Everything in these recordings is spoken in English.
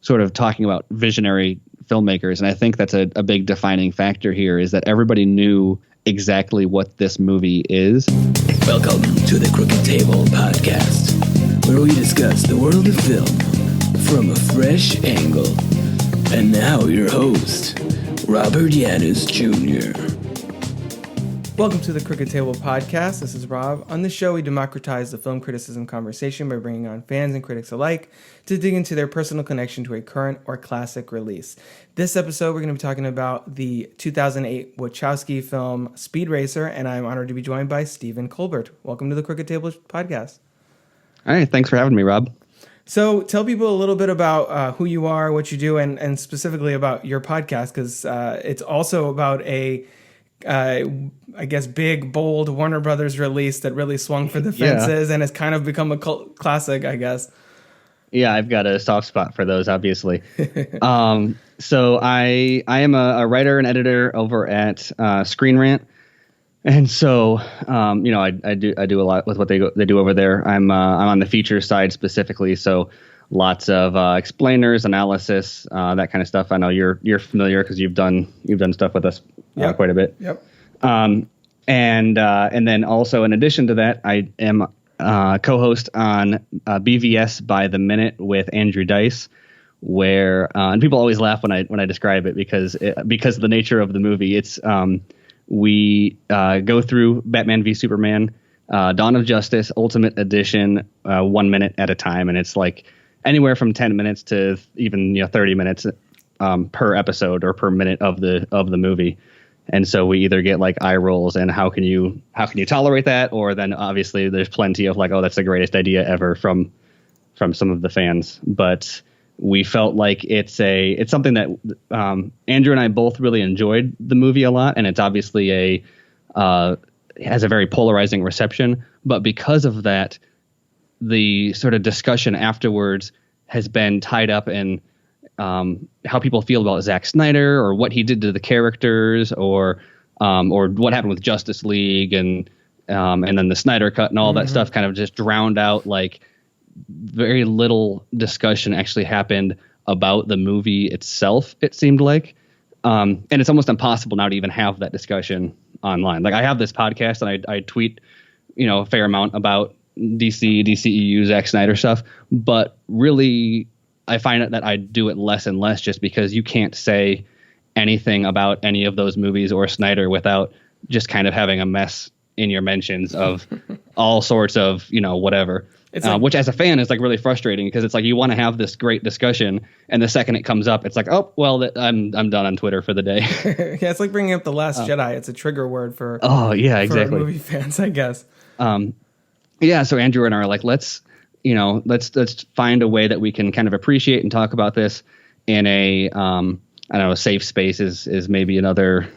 sort of talking about visionary filmmakers. And I think that's a big defining factor here, is that everybody knew exactly what this movie is. Welcome to the Crooked Table Podcast, where we discuss the world of film from a fresh angle. And now your host, Robert Yanis Jr. Welcome to the Crooked Table Podcast. This is Rob. On this show, we democratize the film criticism conversation by bringing on fans and critics alike to dig into their personal connection to a current or classic release. This episode, we're going to be talking about the 2008 Wachowski film Speed Racer, and I'm honored to be joined by Stephen Colbert. Welcome to the Crooked Table Podcast. All right, thanks for having me, Rob. So tell people a little bit about who you are, what you do, and specifically about your podcast, because it's also about a I guess, big, bold Warner Brothers release that really swung for the fences and has kind of become a cult classic, I guess. Yeah, I've got a soft spot for those, obviously. So I am a writer and editor over at Screen Rant. And so, I do a lot with what they do over there. I'm on the feature side specifically. So lots of explainers, analysis, that kind of stuff. I know you're familiar because you've done stuff with us quite a bit. Yep. And then also in addition to that, I am co-host on BVS by the Minute with Andrew Dice, where and people always laugh when I describe it because of the nature of the movie. It's we go through Batman v Superman, Dawn of Justice, Ultimate Edition, 1 minute at a time, and it's like anywhere from 10 minutes to even 30 minutes per episode or per minute of the movie. And so we either get like eye rolls and how can you tolerate that, or then obviously there's plenty of like, oh, that's the greatest idea ever from some of the fans. But we felt like it's something that Andrew and I both really enjoyed the movie a lot, and it's obviously has a very polarizing reception. But because of that, the sort of discussion afterwards has been tied up in how people feel about Zack Snyder or what he did to the characters, or what happened with Justice League and then the Snyder Cut and all that stuff kind of just drowned out. Like very little discussion actually happened about the movie itself, it seemed like. And it's almost impossible now to even have that discussion online. Like I have this podcast and I tweet, a fair amount about DC, DCEU, Zack Snyder stuff, but really I find that I do it less and less just because you can't say anything about any of those movies or Snyder without just kind of having a mess in your mentions of all sorts of, whatever. It's which as a fan is like really frustrating because it's like you want to have this great discussion, and the second it comes up, it's like, oh, well, I'm done on Twitter for the day. Yeah, it's like bringing up The Last Jedi. It's a trigger word for exactly for movie fans, I guess. So Andrew and I are like, let's find a way that we can kind of appreciate and talk about this in a, a safe space is maybe another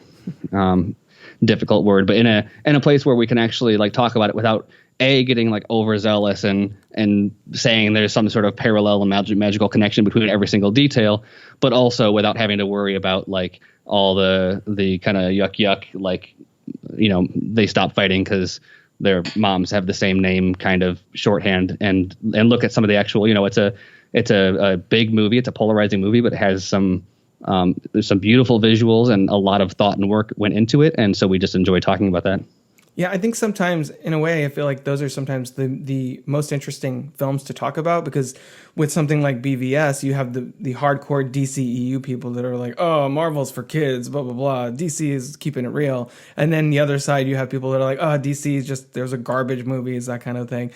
difficult word, but in a place where we can actually like talk about it without getting like overzealous and saying there's some sort of parallel and magical connection between every single detail, but also without having to worry about like all the kind of yuck, like, they stop fighting because their moms have the same name kind of shorthand, and look at some of the actual, it's a big movie. It's a polarizing movie, but it has there's some beautiful visuals and a lot of thought and work went into it. And so we just enjoy talking about that. Yeah, I think sometimes, in a way, I feel like those are sometimes the most interesting films to talk about, because with something like BVS, you have the hardcore DCEU people that are like, oh, Marvel's for kids, blah, blah, blah. DC is keeping it real. And then the other side, you have people that are like, oh, DC is just, there's a garbage movies, that kind of thing.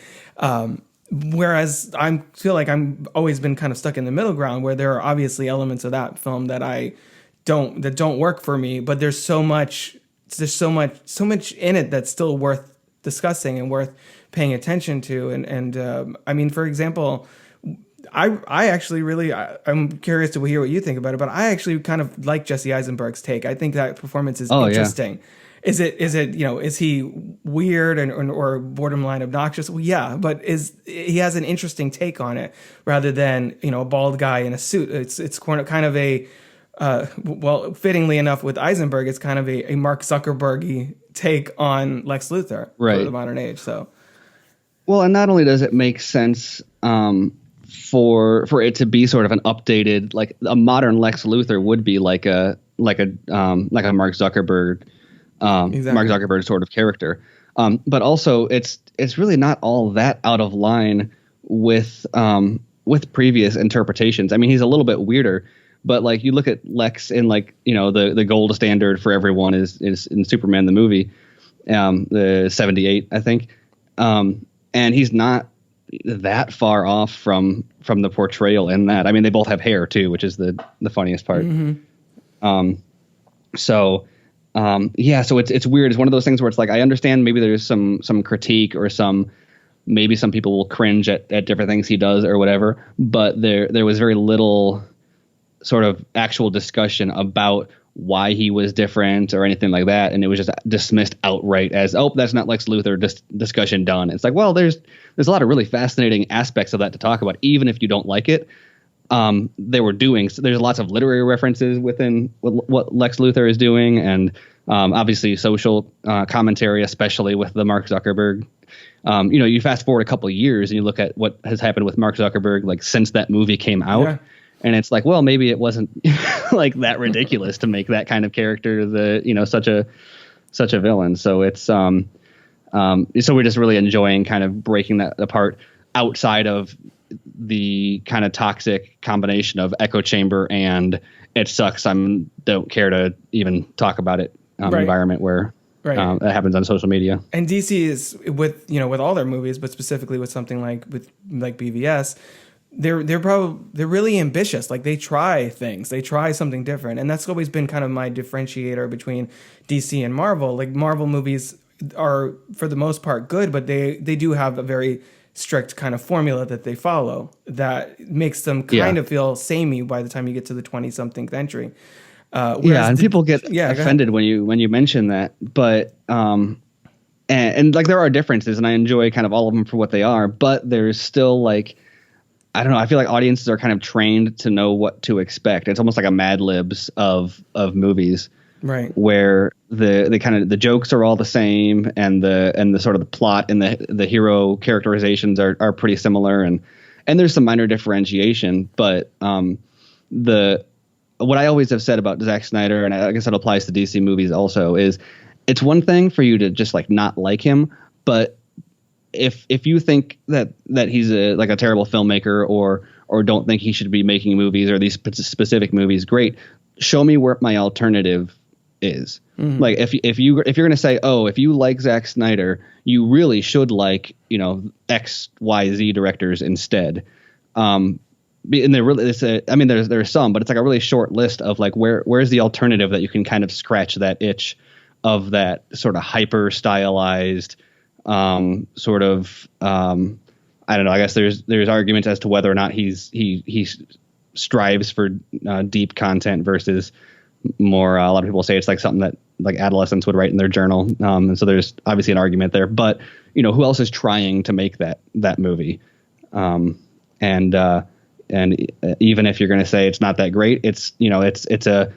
Whereas I feel like I'm always been kind of stuck in the middle ground, where there are obviously elements of that film that don't work for me, but there's so much in it that's still worth discussing and worth paying attention to. And I mean, for example, I actually really, I'm curious to hear what you think about it, but I actually kind of like Jesse Eisenberg's take. I think that performance is interesting. Yeah. Is it, is he weird or borderline obnoxious? Well, yeah, but he has an interesting take on it rather than, a bald guy in a suit. It's kind of a, fittingly enough with Eisenberg, it's kind of a Mark Zuckerberg-y take on Lex Luthor for the modern age. So, well, and not only does it make sense for it to be sort of an updated, like a modern Lex Luthor would be like a Mark Zuckerberg, Exactly. Mark Zuckerberg sort of character. But also it's really not all that out of line with previous interpretations. I mean, he's a little bit weirder, but like you look at Lex in like, you know, the gold standard for everyone is in Superman the movie, the 78, I think. And he's not that far off from the portrayal in that. I mean, they both have hair too, which is the funniest part. Mm-hmm. So it's weird. It's one of those things where it's like, I understand maybe there's some critique or maybe some people will cringe at different things he does or whatever, but there was very little sort of actual discussion about why he was different or anything like that. And it was just dismissed outright as, oh, that's not Lex Luthor, discussion done. It's like, well, there's a lot of really fascinating aspects of that to talk about, even if you don't like it. They were doing, so there's lots of literary references within what Lex Luthor is doing. And obviously social commentary, especially with the Mark Zuckerberg. You know, you fast forward a couple of years and you look at what has happened with Mark Zuckerberg, like since that movie came out. Yeah. And it's like, well, maybe it wasn't like that ridiculous to make that kind of character such a villain. So it's so we're just really enjoying kind of breaking that apart outside of the kind of toxic combination of echo chamber and it sucks. Don't care to even talk about it environment where that happens on social media. And DC is with all their movies, but specifically with something like BVS. They're really ambitious. Like they try things, they try something different. And that's always been kind of my differentiator between DC and Marvel. Like Marvel movies are for the most part good, but they do have a very strict kind of formula that they follow that makes them kind of feel samey by the time you get to the 20-something century. And people get offended when you mention that, but and like there are differences and I enjoy kind of all of them for what they are, but there's still like, I don't know. I feel like audiences are kind of trained to know what to expect. It's almost like a Mad Libs of movies, right? Where the jokes are all the same, and the sort of the plot and the hero characterizations are pretty similar, and there's some minor differentiation. But what I always have said about Zack Snyder, and I guess that applies to DC movies also, is it's one thing for you to just like not like him, but if you think that he's a terrible filmmaker or don't think he should be making movies or these specific movies, great. Show me where my alternative is. Mm-hmm. Like if you're going to say, oh, if you like Zack Snyder, you really should like, X, Y, Z directors instead. And there really there's some, but it's like a really short list of like where's the alternative that you can kind of scratch that itch of that sort of hyper stylized sort of I don't know. I guess there's arguments as to whether or not he strives for deep content versus more. A lot of people say it's like something that like adolescents would write in their journal. And so there's obviously an argument there. But who else is trying to make that movie? And even if you're going to say it's not that great, it's it's a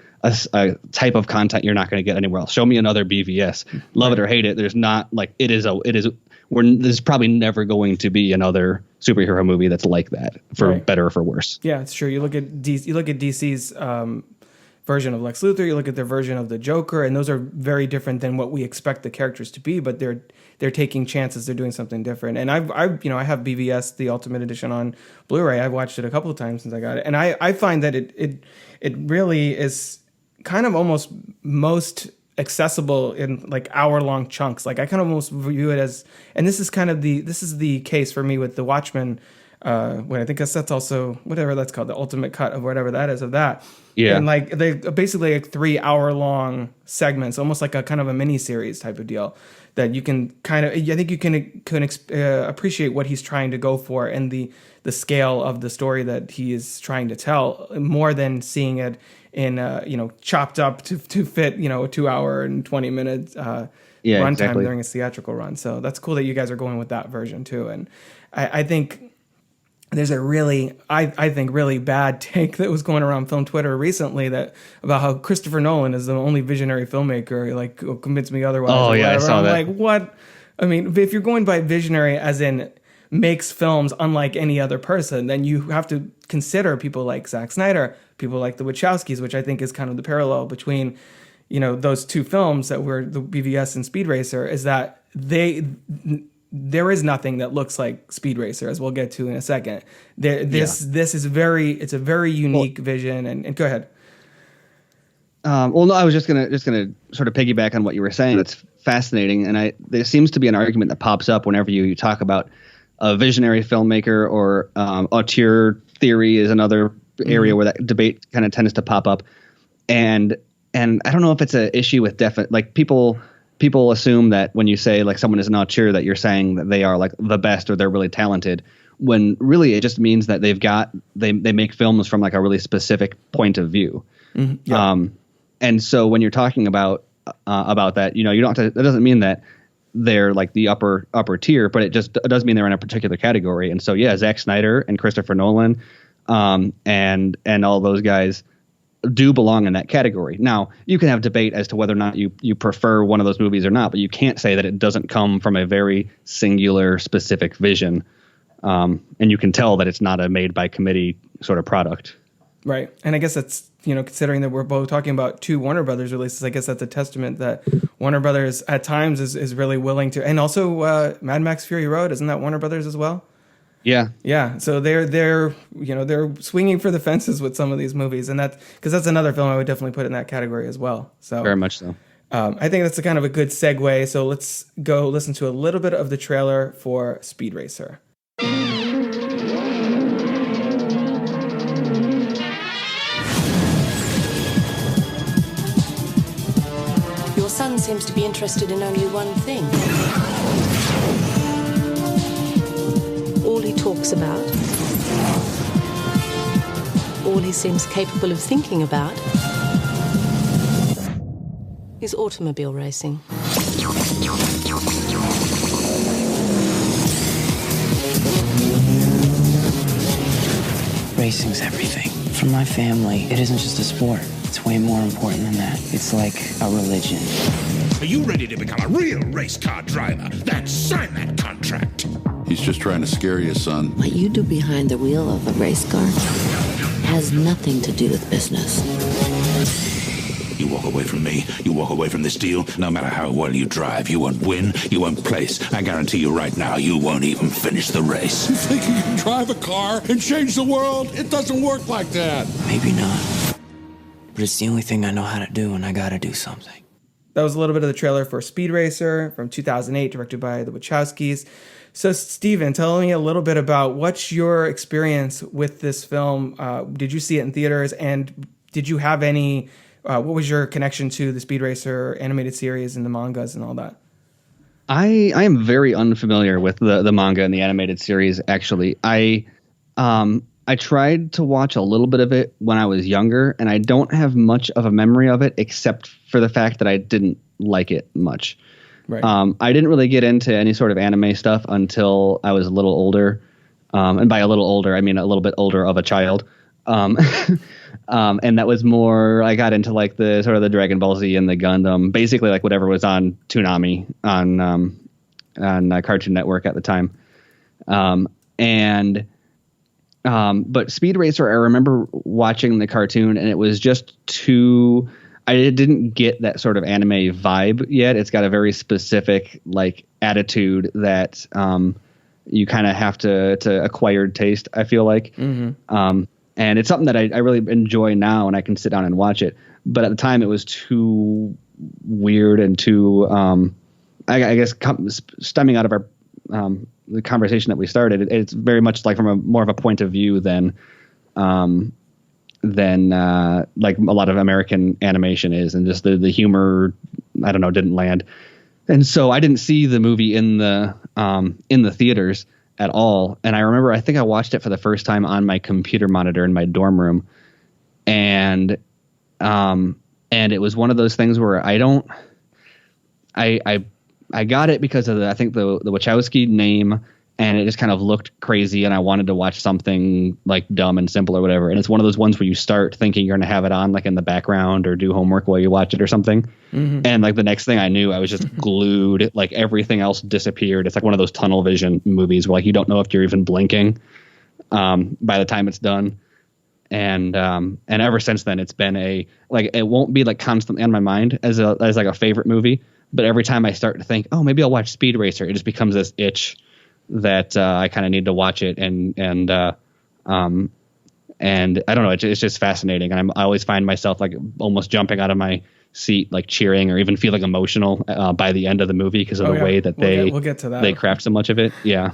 type of content you're not going to get anywhere else. Show me another BVS. Love it or hate it. There's not like there's probably never going to be another superhero movie that's like that, for better or for worse. Yeah, it's true. You look at DC's version of Lex Luthor, you look at their version of the Joker, and those are very different than what we expect the characters to be, but they're taking chances, they're doing something different. And I have BVS, the Ultimate Edition, on Blu-ray. I've watched it a couple of times since I got it. And I find that it really is kind of almost most accessible in like hour-long chunks. Like I kind of almost view it as, and this is the case for me with the Watchmen. When I think that's also whatever that's called, the ultimate cut of whatever that is of that. Yeah. And like they basically like 3 hour-long segments, almost like a kind of a mini series type of deal that you can kind of, I think you can appreciate what he's trying to go for and the scale of the story that he is trying to tell more than seeing it in chopped up to fit 2 hour and 20 minutes runtime during a theatrical run. So that's cool that you guys are going with that version too. And I think there's a really bad take that was going around film Twitter recently about how Christopher Nolan is the only visionary filmmaker. Like, convince me otherwise. Oh yeah, I saw that. Like, what? I mean, if you're going by visionary as in makes films unlike any other person, then you have to consider people like Zack Snyder, people like the Wachowskis, which I think is kind of the parallel between, those two films that were the BVS and Speed Racer, is that there is nothing that looks like Speed Racer, as we'll get to in a second. This is it's a very unique vision. And go ahead. No, I was just gonna sort of piggyback on what you were saying. It's fascinating, and there seems to be an argument that pops up whenever you talk about a visionary filmmaker, or auteur theory is another area where that debate kind of tends to pop up. And I don't know if it's an issue with people assume that when you say like someone is an auteur that you're saying that they are like the best or they're really talented, when really it just means that they make films from like a really specific point of view. Mm-hmm. Yeah. And so when you're talking about that, you don't have to, that doesn't mean that they're like the upper tier, but it does mean they're in a particular category. And so, yeah, Zack Snyder and Christopher Nolan, and all those guys do belong in that category. Now, you can have debate as to whether or not you prefer one of those movies or not, but you can't say that it doesn't come from a very singular, specific vision. And you can tell that it's not a made by committee sort of product. Right. And I guess that's, considering that we're both talking about two Warner Brothers releases, I guess that's a testament that Warner Brothers at times is really willing to, and also Mad Max Fury Road, isn't that Warner Brothers as well? Yeah. Yeah. So they're swinging for the fences with some of these movies, and because that's another film I would definitely put in that category as well. So very much so. I think that's a kind of a good segue. So let's go listen to a little bit of the trailer for Speed Racer. Your son seems to be interested in only one thing. All he talks about, all he seems capable of thinking about, is automobile racing. Racing's everything. For my family, it isn't just a sport. It's way more important than that. It's like a religion. Are you ready to become a real race car driver? Then sign that contract. He's just trying to scare you, son. What you do behind the wheel of a race car has nothing to do with business. You walk away from me, you walk away from this deal, no matter how well you drive, you won't win, you won't place. I guarantee you right now, you won't even finish the race. You think you can drive a car and change the world? It doesn't work like that. Maybe not. But it's the only thing I know how to do, and I gotta do something. That was a little bit of the trailer for Speed Racer from 2008, directed by the Wachowskis. So, Steven, tell me a little bit about what's your experience with this film. Did you see it in theaters, and did you have any... what was your connection to the Speed Racer animated series and the mangas and all that? I am very unfamiliar with the manga and the animated series, actually. I tried to watch a little bit of it when I was younger, and I don't have much of a memory of it except for the fact that I didn't like it much. Right. I didn't really get into any sort of anime stuff until I was a little older. And by a little older, I mean a little bit older of a child. And that was more, I got into like the sort of the Dragon Ball Z and the Gundam, basically like whatever was on Toonami on Cartoon Network at the time. But Speed Racer, I remember watching the cartoon, and it was just too, I didn't get that sort of anime vibe yet. It's got a very specific like attitude that you kind of have to acquired taste, I feel like. Mm-hmm. And it's something that I really enjoy now, and I can sit down and watch it. But at the time, it was too weird and too, I guess, stemming out of our the conversation that we started. It's very much like from a more of a point of view than like a lot of American animation is, and just the humor, I don't know, didn't land. And so I didn't see the movie in the theaters at all. And I remember, I think I watched it for the first time on my computer monitor in my dorm room. And it was one of those things where I got it because of I think the Wachowski name and it just kind of looked crazy, and I wanted to watch something like dumb and simple or whatever. And it's one of those ones where you start thinking you're going to have it on like in the background or do homework while you watch it or something. And like the next thing I knew, I was just glued. Like everything else disappeared. It's like one of those tunnel vision movies where like you don't know if you're even blinking by the time it's done. And ever since then, it's been it won't be like constantly on my mind as like a favorite movie. But every time I start to think, oh, maybe I'll watch Speed Racer, it just becomes this itch that I kind of need to watch it, and I don't know, it's just fascinating, and I always find myself like almost jumping out of my seat, like cheering or even feeling emotional by the end of the movie because of the way that we'll get to that. They craft so much of it. Yeah.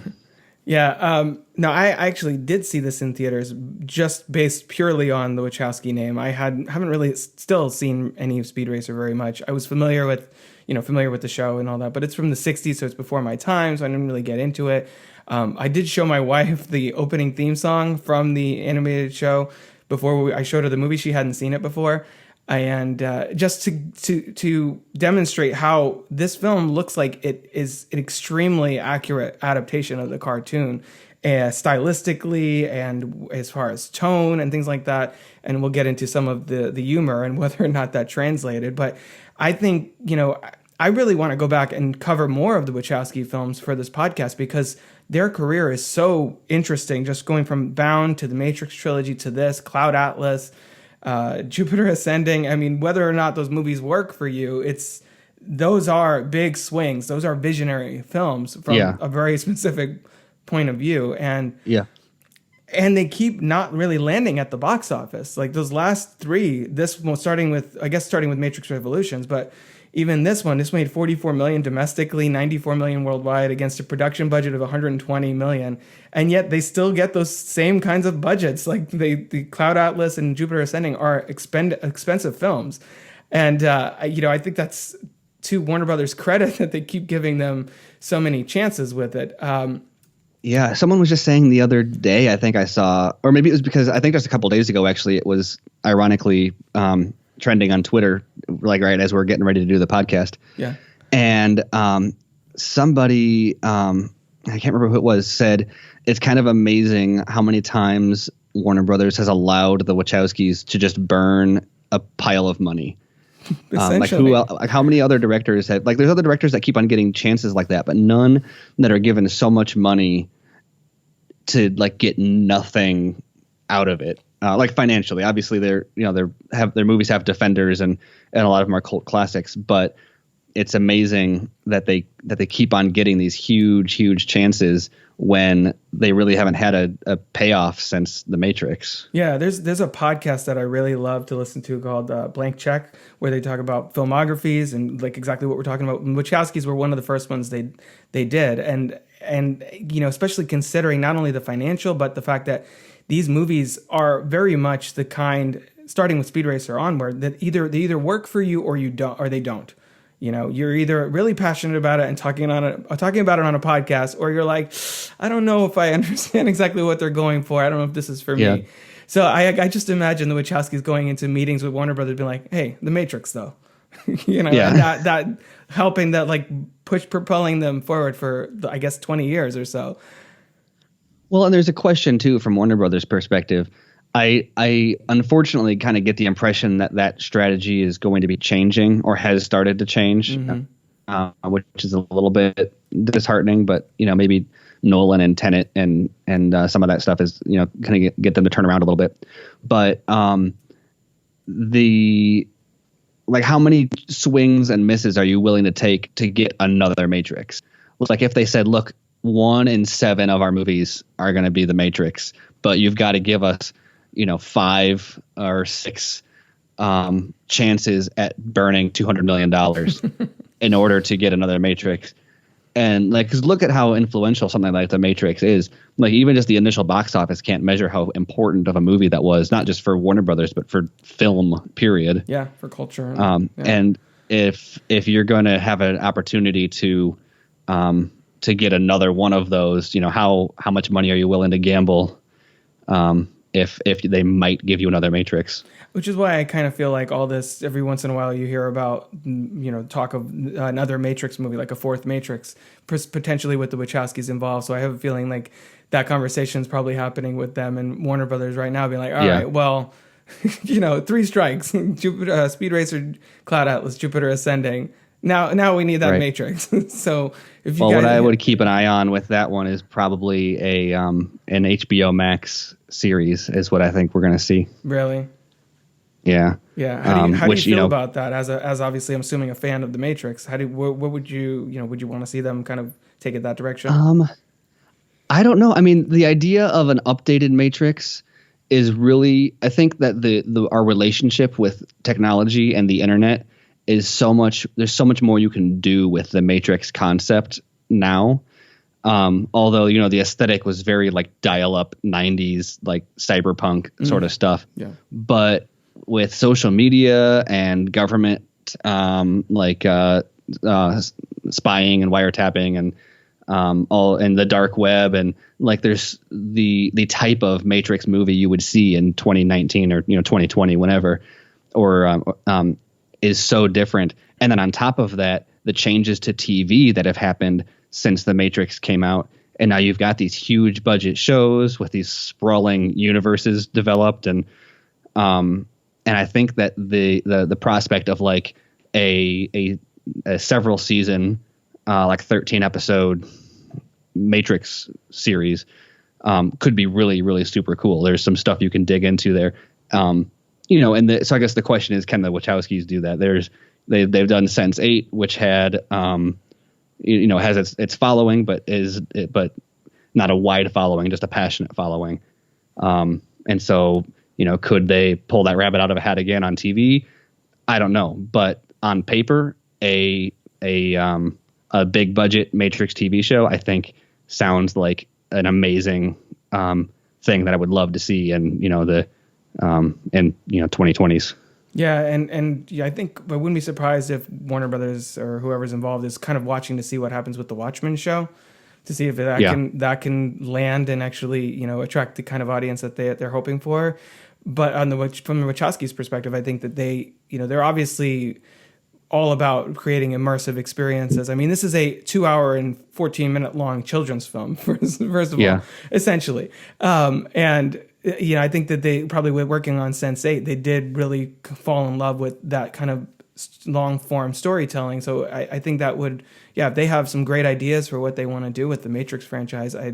No, I actually did see this in theaters just based purely on the Wachowski name. I haven't really still seen any of Speed Racer very much. I was familiar with the show and all that, but it's from the 60s, so it's before my time, so I didn't really get into it. I did show my wife the opening theme song from the animated show before I showed her the movie. She hadn't seen it before. And just to demonstrate how this film looks like it is an extremely accurate adaptation of the cartoon, stylistically and as far as tone and things like that. And we'll get into some of the humor and whether or not that translated. But I think, I really want to go back and cover more of the Wachowski films for this podcast because their career is so interesting, just going from Bound to the Matrix trilogy to this, Cloud Atlas, Jupiter Ascending. I mean, whether or not those movies work for you, those are big swings. Those are visionary films from a very specific point of view. And they keep not really landing at the box office. Like those last three, starting with Matrix Revolutions, but even this made 44 million domestically, 94 million worldwide against a production budget of 120 million. And yet they still get those same kinds of budgets. Like the Cloud Atlas and Jupiter Ascending are expensive films. And, I think that's to Warner Brothers' credit that they keep giving them so many chances with it. Someone was just saying the other day, I think I saw, or maybe it was because I think just a couple of days ago, actually, it was ironically trending on Twitter, like right as we're getting ready to do the podcast. Yeah. And somebody, I can't remember who it was, said it's kind of amazing how many times Warner Brothers has allowed the Wachowskis to just burn a pile of money. How many other directors have, like there's other directors that keep on getting chances like that, but none that are given so much money to like get nothing out of it. Like financially, obviously their movies have defenders and a lot of them are cult classics, but it's amazing that they keep on getting these huge chances when they really haven't had a payoff since The Matrix. Yeah, there's a podcast that I really love to listen to called Blank Check, where they talk about filmographies and like exactly what we're talking about. And Wachowskis were one of the first ones they did, and especially considering not only the financial but the fact that these movies are very much the kind, starting with Speed Racer onward, that they either work for you or you don't, or they don't. You're either really passionate about it and talking about it on a podcast, or you're like, I don't know if I understand exactly what they're going for. I don't know if this is for me. So I just imagine the Wachowskis going into meetings with Warner Brothers being like, hey, The Matrix though, that helping that like propelling them forward for, I guess, 20 years or so. Well, and there's a question too from Warner Brothers' perspective. I unfortunately kind of get the impression that strategy is going to be changing or has started to change, which is a little bit disheartening. But maybe Nolan and Tenet and some of that stuff is kind of get them to turn around a little bit. But how many swings and misses are you willing to take to get another Matrix? Like if they said, look, 1 in 7 of our movies are going to be The Matrix, but you've got to give us 5 or 6 chances at burning $200 million in order to get another Matrix. And because look at how influential something like The Matrix is. Like even just the initial box office can't measure how important of a movie that was, not just for Warner Brothers, but for film, period. Yeah, for culture. And if you're going to have an opportunity to get another one of those, how much money are you willing to gamble if they might give you another Matrix. Which is why I kind of feel like all this, every once in a while you hear about, talk of another Matrix movie, like a fourth Matrix, potentially with the Wachowskis involved. So I have a feeling like that conversation is probably happening with them and Warner Brothers right now, being like, all right, well, 3 strikes, Jupiter, Speed Racer, Cloud Atlas, Jupiter Ascending. Now we need that Matrix. So if you what I would keep an eye on with that one is probably an HBO Max series is what I think we're going to see. Really? Yeah. Yeah. How do you feel about that? As obviously, I'm assuming a fan of the Matrix. What would you would you want to see them kind of take it that direction? I don't know. I mean, the idea of an updated Matrix is really, I think that our relationship with technology and the internet is there's so much more you can do with the Matrix concept now. Although, the aesthetic was very like dial-up 90s, like cyberpunk sort of stuff. Yeah. But with social media and government, spying and wiretapping and all in the dark web, and like there's the type of Matrix movie you would see in 2019 or 2020, whenever, or is so different. And then on top of that, the changes to TV that have happened since the Matrix came out, and now you've got these huge budget shows with these sprawling universes developed, and I think that the prospect of like a several season, like 13 episode Matrix series could be really, really super cool. There's some stuff you can dig into there. So I guess the question is, can the Wachowskis do that? They've done Sense8, which had has its following, but not a wide following, just a passionate following. And so, could they pull that rabbit out of a hat again on TV? I don't know, but on paper, a big budget Matrix TV show, I think, sounds like an amazing thing that I would love to see in 2020s. Yeah, and I think I wouldn't be surprised if Warner Brothers or whoever's involved is kind of watching to see what happens with the Watchmen show, to see if that can land and actually attract the kind of audience that they're hoping for. But from the Wachowskis' perspective, I think that they're obviously all about creating immersive experiences. I mean, this is a 2-hour and 14-minute long children's film, first of all, essentially. And I think that they probably were working on Sense8. They did really fall in love with that kind of long form storytelling. So I think that would, if they have some great ideas for what they want to do with the Matrix franchise, I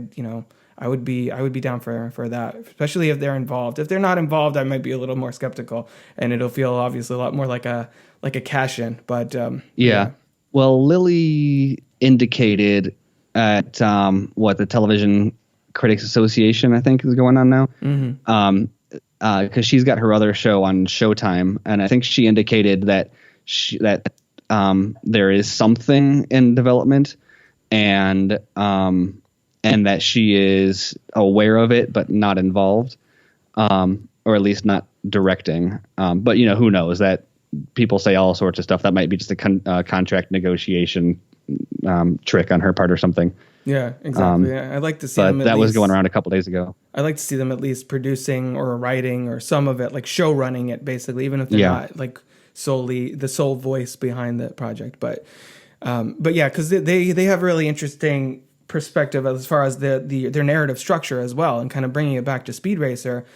would be down for that, especially if they're involved. If they're not involved, I might be a little more skeptical, and it'll feel obviously a lot more like a cash-in. But well, Lilly indicated at the Television Critics Association, I think, is going on now, because she's got her other show on Showtime, and I think she indicated that there is something in development, and that she is aware of it but not involved, or at least not directing. But who knows? That people say all sorts of stuff. That might be just a contract negotiation trick on her part or something. Yeah, exactly. I'd like to see them. That was going around a couple days ago. I'd like to see them at least producing or writing or some of it, like show running it, basically, even if they're not like solely the sole voice behind the project. But yeah, because they have really interesting perspective as far as their narrative structure as well, and kind of bringing it back to Speed Racer.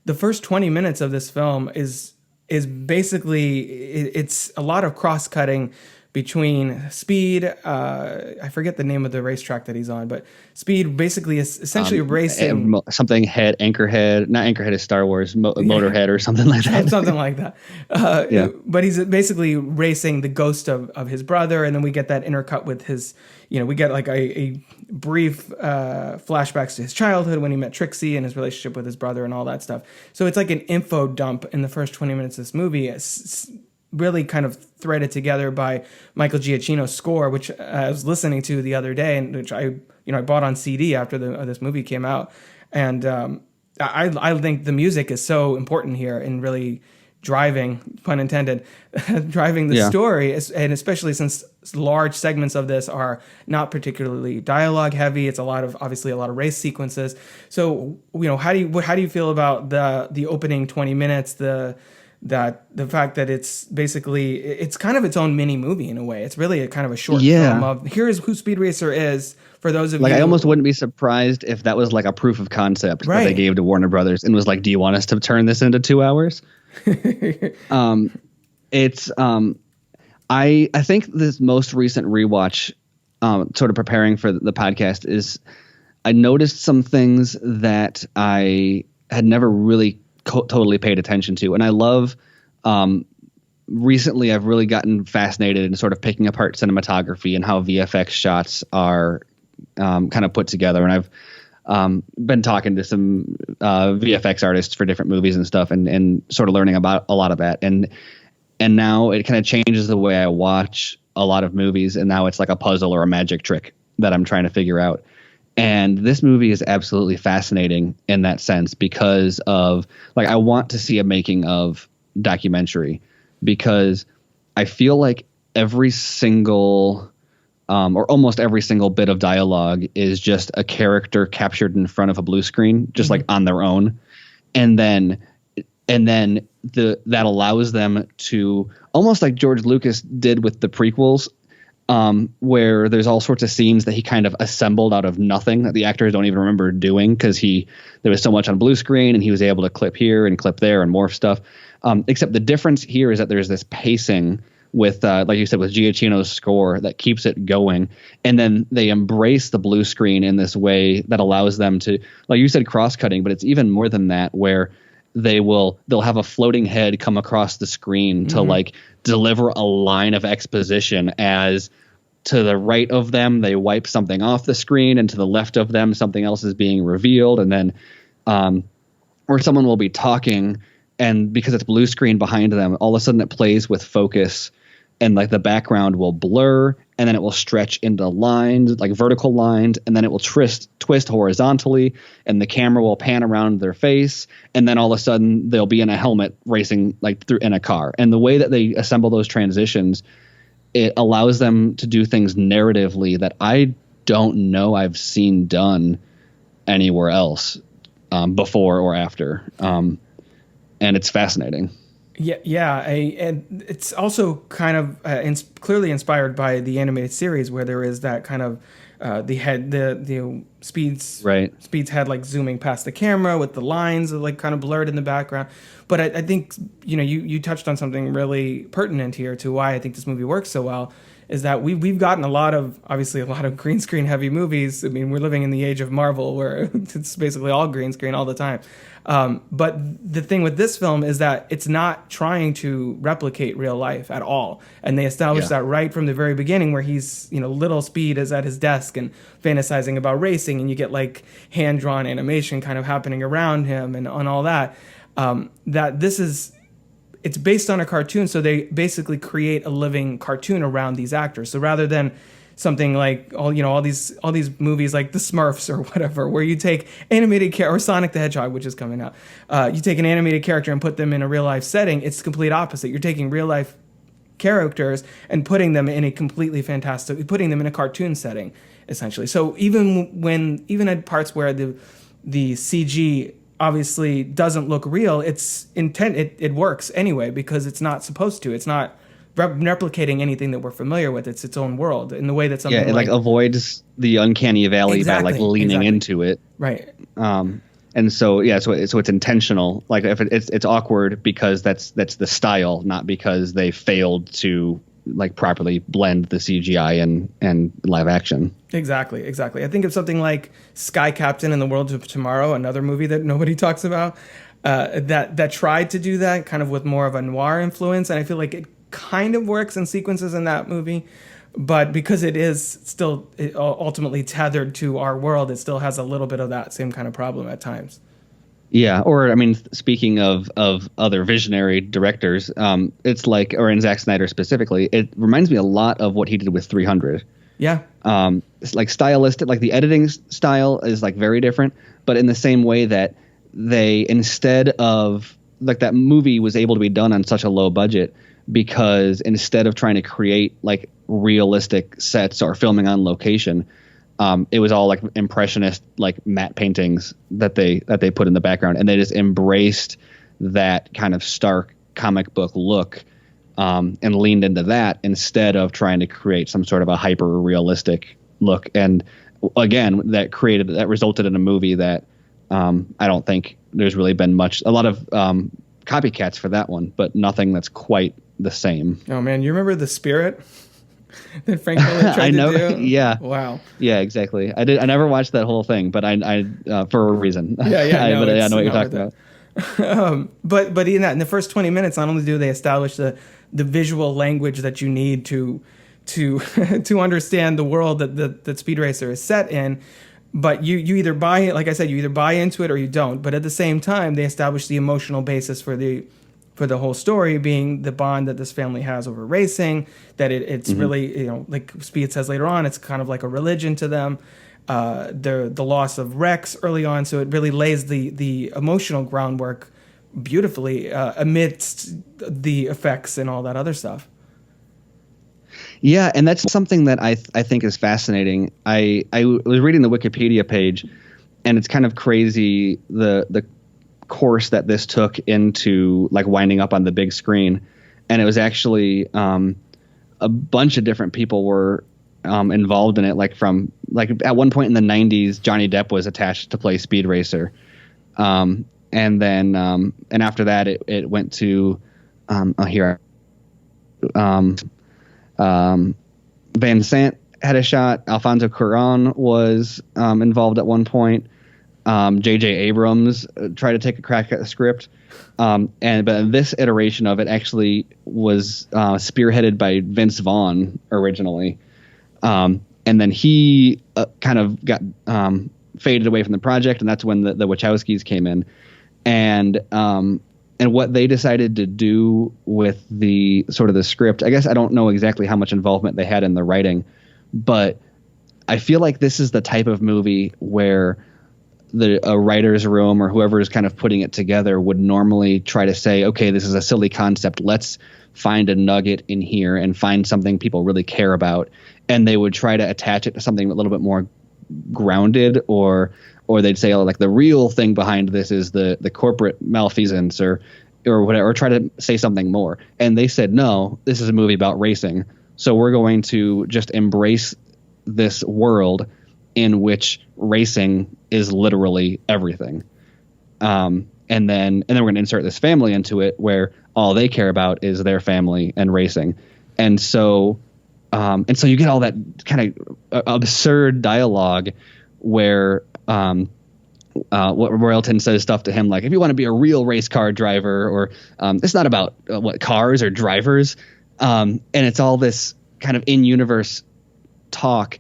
The first 20 minutes of this film is basically it's a lot of cross cutting between Speed, I forget the name of the racetrack that he's on, but Speed basically is essentially racing something Anchorhead, not Anchorhead is Star Wars, Motorhead or something like that. Something like that. But he's basically racing the ghost of his brother, and then we get that intercut with his, we get like a brief flashbacks to his childhood when he met Trixie and his relationship with his brother and all that stuff. So it's like an info dump in the first 20 minutes of this movie. It's really kind of threaded together by Michael Giacchino's score, which I was listening to the other day, and which I bought on CD after this movie came out. And I think the music is so important here in really driving, pun intended, driving the story, and especially since large segments of this are not particularly dialogue heavy. It's obviously a lot of race sequences. So, how do you feel about the opening 20 minutes, the fact that it's basically, it's kind of its own mini movie in a way. It's really a kind of a short film of, here's who Speed Racer is. For those of you, I almost wouldn't be surprised if that was like a proof of concept that they gave to Warner Brothers and was like, do you want us to turn this into 2 hours? I think this most recent rewatch, sort of preparing for the podcast, is I noticed some things that I had never really totally paid attention to. And I love, recently I've really gotten fascinated in sort of picking apart cinematography and how VFX shots are kind of put together. And I've been talking to some VFX artists for different movies and stuff, and sort of learning about a lot of that. And now it kind of changes the way I watch a lot of movies. And now it's like a puzzle or a magic trick that I'm trying to figure out. And this movie is absolutely fascinating in that sense because of, like, I want to see a making of documentary, because I feel like every single or almost every single bit of dialogue is just a character captured in front of a blue screen, just like on their own. And then that allows them to, almost like George Lucas did with the prequels, where there's all sorts of scenes that he kind of assembled out of nothing that the actors don't even remember doing, because there was so much on blue screen and he was able to clip here and clip there and morph stuff. Except the difference here is that there's this pacing with, like you said, with Giacchino's score that keeps it going. And then they embrace the blue screen in this way that allows them to, like you said, cross-cutting, but it's even more than that, where they'll have a floating head come across the screen to like deliver a line of exposition, as to the right of them, they wipe something off the screen, and to the left of them, something else is being revealed. And then, or someone will be talking, and because it's blue screen behind them, all of a sudden it plays with focus, and like the background will blur, and then it will stretch into lines, like vertical lines, and then it will twist horizontally, and the camera will pan around their face, and then all of a sudden they'll be in a helmet racing like through in a car. And the way that they assemble those transitions, it allows them to do things narratively that I don't know I've seen done anywhere else, before or after. And it's fascinating. Yeah, and it's also kind of clearly inspired by the animated series, where there is that kind of the Speed's head like zooming past the camera with the lines like kind of blurred in the background. But I think you touched on something really pertinent here to why I think this movie works so well, is that we've gotten a lot of green screen heavy movies. I mean, we're living in the age of Marvel, where it's basically all green screen all the time. But the thing with this film is that it's not trying to replicate real life at all. And they established that right from the very beginning, where he's, little Speed is at his desk and fantasizing about racing, and you get like hand-drawn animation kind of happening around him and on all that. It's based on a cartoon, so they basically create a living cartoon around these actors. So rather than something like all these movies like the Smurfs or whatever, where you take animated or Sonic the Hedgehog, which is coming out, you take an animated character and put them in a real life setting, it's the complete opposite. You're taking real life characters and putting them in a putting them in a cartoon setting, essentially. So even at parts where the CG obviously doesn't look real, it works anyway, because it's not supposed to. It's not replicating anything that we're familiar with. It's its own world in the way that something it avoids the uncanny valley by like leaning into it, right? And so it's intentional. Like if it's awkward because that's the style, not because they failed to like properly blend the CGI and live action. Exactly. I think of something like Sky Captain and the World of Tomorrow, another movie that nobody talks about, that tried to do that kind of with more of a noir influence, and I feel like it kind of works in sequences in that movie, but because it is still ultimately tethered to our world, it still has a little bit of that same kind of problem at times. Yeah, or I mean, speaking of other visionary directors, it's like, or in Zack Snyder specifically, it reminds me a lot of what he did with 300. Yeah. It's like stylistic, like the editing style is like very different, but in the same way that they, instead of like that movie was able to be done on such a low budget because instead of trying to create like realistic sets or filming on location, it was all like impressionist like matte paintings that they put in the background, and they just embraced that kind of stark comic book look and leaned into that instead of trying to create some sort of a hyper realistic look. And again, that resulted in a movie that I don't think there's really been a lot of copycats for that one, but nothing that's quite the same. Oh man, you remember The Spirit that Frank Miller tried to do? Yeah. Wow. Yeah, exactly. I never watched that whole thing, but I for a reason. Yeah. But I know what you're talking about. But in the first 20 minutes, not only do they establish the visual language that you need to understand the world that Speed Racer is set in, but you either buy it, like I said, you either buy into it or you don't. But at the same time, they establish the emotional basis for the whole story, being the bond that this family has over racing, that it's really, like Speed says later on, it's kind of like a religion to them. The loss of Rex early on, so it really lays the emotional groundwork beautifully amidst the effects and all that other stuff. Yeah, and that's something that I think is fascinating. I was reading the Wikipedia page, and it's kind of crazy the course that this took into like winding up on the big screen. And it was actually a bunch of different people were involved in it. Like at one point in the 90s, Johnny Depp was attached to play Speed Racer. And then and after that it went to Van Sant had a shot. Alfonso Cuarón was involved at one point. J.J. Abrams tried to take a crack at the script. But this iteration of it actually was spearheaded by Vince Vaughn originally. And then he kind of got faded away from the project, and that's when the Wachowskis came in. And what they decided to do with the sort of the script, I guess I don't know exactly how much involvement they had in the writing, but I feel like this is the type of movie where a writer's room or whoever is kind of putting it together would normally try to say, okay, this is a silly concept. Let's find a nugget in here and find something people really care about. And they would try to attach it to something a little bit more grounded, or they'd say, oh, like the real thing behind this is the corporate malfeasance or whatever, or try to say something more. And they said, no, this is a movie about racing. So we're going to just embrace this world in which racing is literally everything. And then we're going to insert this family into it where all they care about is their family and racing. And so you get all that kind of absurd dialogue where what Royalton says stuff to him like, if you want to be a real race car driver, or it's not about cars or drivers. And it's all this kind of in-universe talk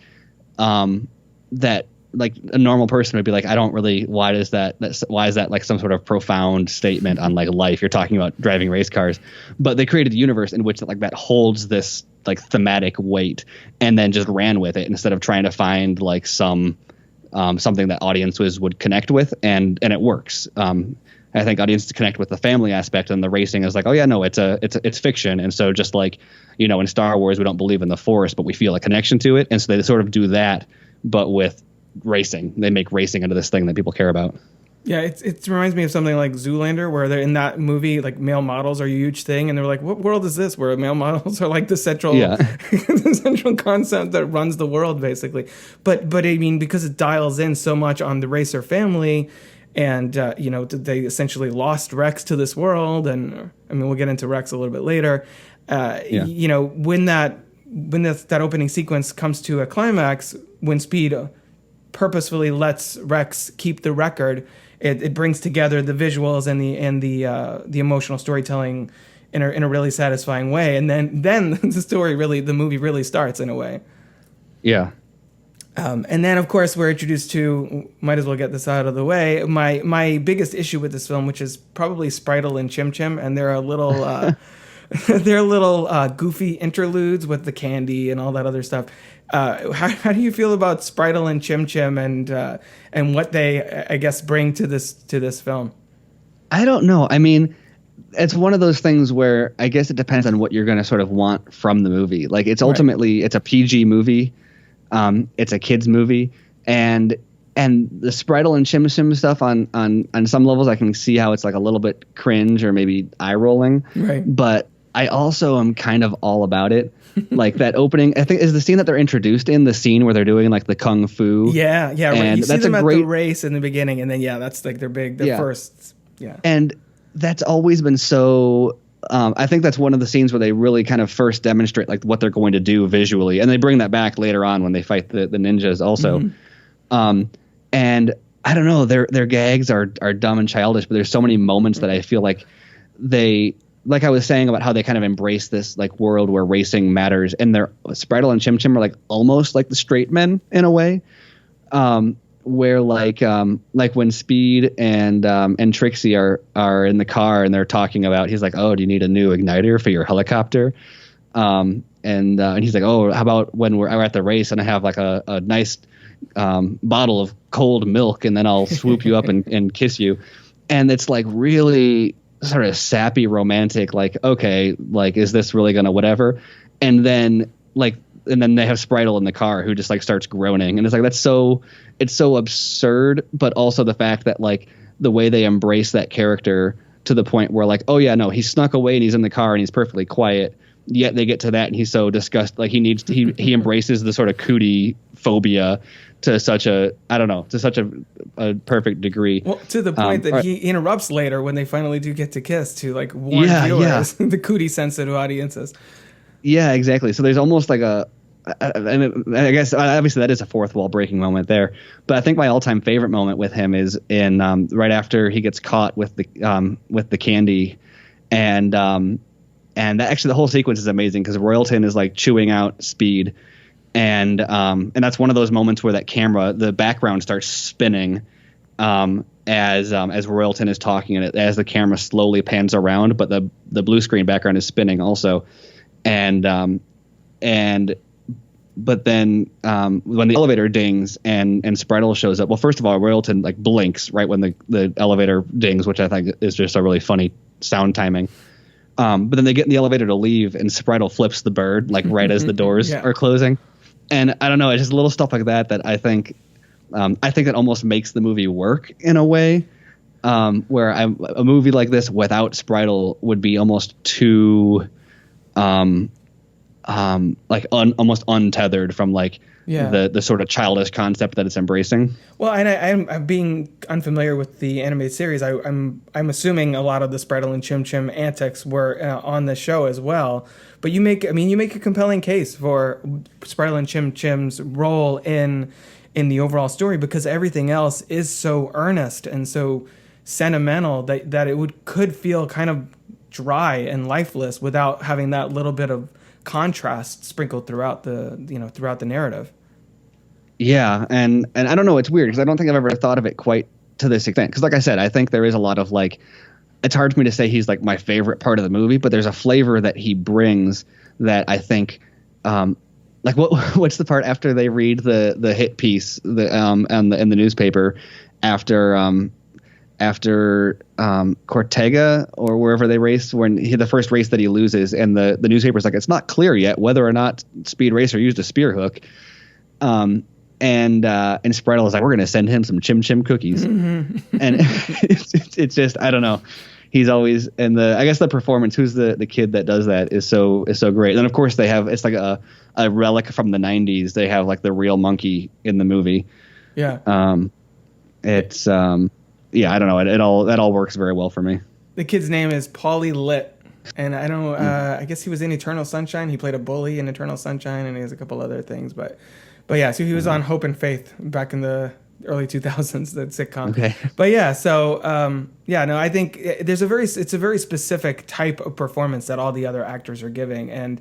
that like a normal person would be like, I don't really, why is that like some sort of profound statement on like life? You're talking about driving race cars. But they created a universe in which that holds this like thematic weight, and then just ran with it instead of trying to find like some something that audiences would connect with, and it works. I think audiences connect with the family aspect, and the racing is like, oh yeah, no, it's fiction. And so just like, in Star Wars, we don't believe in the Force, but we feel a connection to it. And so they sort of do that, but with racing. They make racing into this thing that people care about. Yeah, it reminds me of something like Zoolander, where they're in that movie, like male models are a huge thing, and they're like, what world is this? Where male models are like the central, the central concept that runs the world, basically. But I mean, because it dials in so much on the racer family, and they essentially lost Rex to this world, and I mean, we'll get into Rex a little bit later. When that opening sequence comes to a climax, when Speed purposefully lets Rex keep the record, it brings together the visuals and the emotional storytelling in a really satisfying way, and then the movie really starts in a way. Yeah. And then of course we're introduced to, might as well get this out of the way, my biggest issue with this film, which is probably Spritle and Chim Chim, and they're a little goofy interludes with the candy and all that other stuff. How do you feel about Spritle and Chim Chim and what they, I guess, bring to this film? I don't know. I mean, it's one of those things where I guess it depends on what you're going to sort of want from the movie. Like it's ultimately it's a PG movie, it's a kids movie, and the Spritle and Chim Chim stuff on some levels I can see how it's like a little bit cringe or maybe eye rolling, right? But I also am kind of all about it. Like that opening, I think, is the scene that they're introduced in, the scene where they're doing like the kung fu. Yeah, right. And you see them at the race in the beginning, and then that's like their first. Yeah, and that's always been so. I think that's one of the scenes where they really kind of first demonstrate like what they're going to do visually, and they bring that back later on when they fight the ninjas also. Mm-hmm. And I don't know, their gags are dumb and childish, but there's so many moments that I feel like they. Like I was saying about how they kind of embrace this like world where racing matters, and their Spritle and Chim Chim are like almost like the straight men in a way, where like when Speed and Trixie are in the car and they're talking about, he's like, oh, do you need a new igniter for your helicopter? And he's like, oh, how about when we're at the race and I have like a nice bottle of cold milk and then I'll swoop you up and kiss you, and it's like really sort of sappy romantic, like, okay, like, is this really gonna whatever? And then they have Spritle in the car who just like starts groaning, and it's like, it's so absurd, but also the fact that like the way they embrace that character to the point where like, oh yeah, no, he snuck away and he's in the car and he's perfectly quiet, yet they get to that and he's so disgusted, like he embraces the sort of cootie phobia to such a perfect degree. Well, to the point that he interrupts later when they finally do get to kiss to like warn viewers, the cootie sensitive audiences. Yeah, exactly. So there's almost like and I guess obviously that is a fourth wall breaking moment there. But I think my all time favorite moment with him is in right after he gets caught with the candy, and that actually the whole sequence is amazing because Royalton is like chewing out Speed. And that's one of those moments where that camera, the background starts spinning as Royalton is talking, and as the camera slowly pans around, but the blue screen background is spinning also. But then when the elevator dings and Spritle shows up, well, first of all, Royalton like blinks right when the elevator dings, which I think is just a really funny sound timing. But then they get in the elevator to leave, and Spritle flips the bird like right as the doors are closing. And I don't know, it's just little stuff like that I think it almost makes the movie work in a way, where a movie like this without Spritle would be almost too almost untethered from like the sort of childish concept that it's embracing. Well, and I'm being unfamiliar with the animated series. I'm assuming a lot of the Spritle and Chim Chim antics were on the show as well. But you make a compelling case for Spritle and Chim Chim's role in the overall story, because everything else is so earnest and so sentimental that it could feel kind of dry and lifeless without having that little bit of contrast sprinkled throughout the narrative. Yeah, and I don't know, it's weird because I don't think I've ever thought of it quite to this extent. Because like I said, I think there is a lot of like, it's hard for me to say he's like my favorite part of the movie, but there's a flavor that he brings that I think, like what's the part after they read the hit piece in the newspaper after Cortega or wherever they race, when the first race that he loses, and the newspaper's like, it's not clear yet whether or not Speed Racer used a spear hook. And Spritle is like, we're going to send him some Chim Chim cookies. Mm-hmm. And it's just, I don't know. He's always, and I guess the performance, who's the kid that does that is so great. And then of course it's like a relic from the 90s. They have like the real monkey in the movie. Yeah. It's, yeah, I don't know. That all works very well for me. The kid's name is Paulie Litt, and I don't. I guess he was in Eternal Sunshine. He played a bully in Eternal Sunshine, and he has a couple other things. But yeah, so he was on Hope and Faith back in the early 2000s, that sitcom. Okay. But yeah, so I think it's a very specific type of performance that all the other actors are giving, and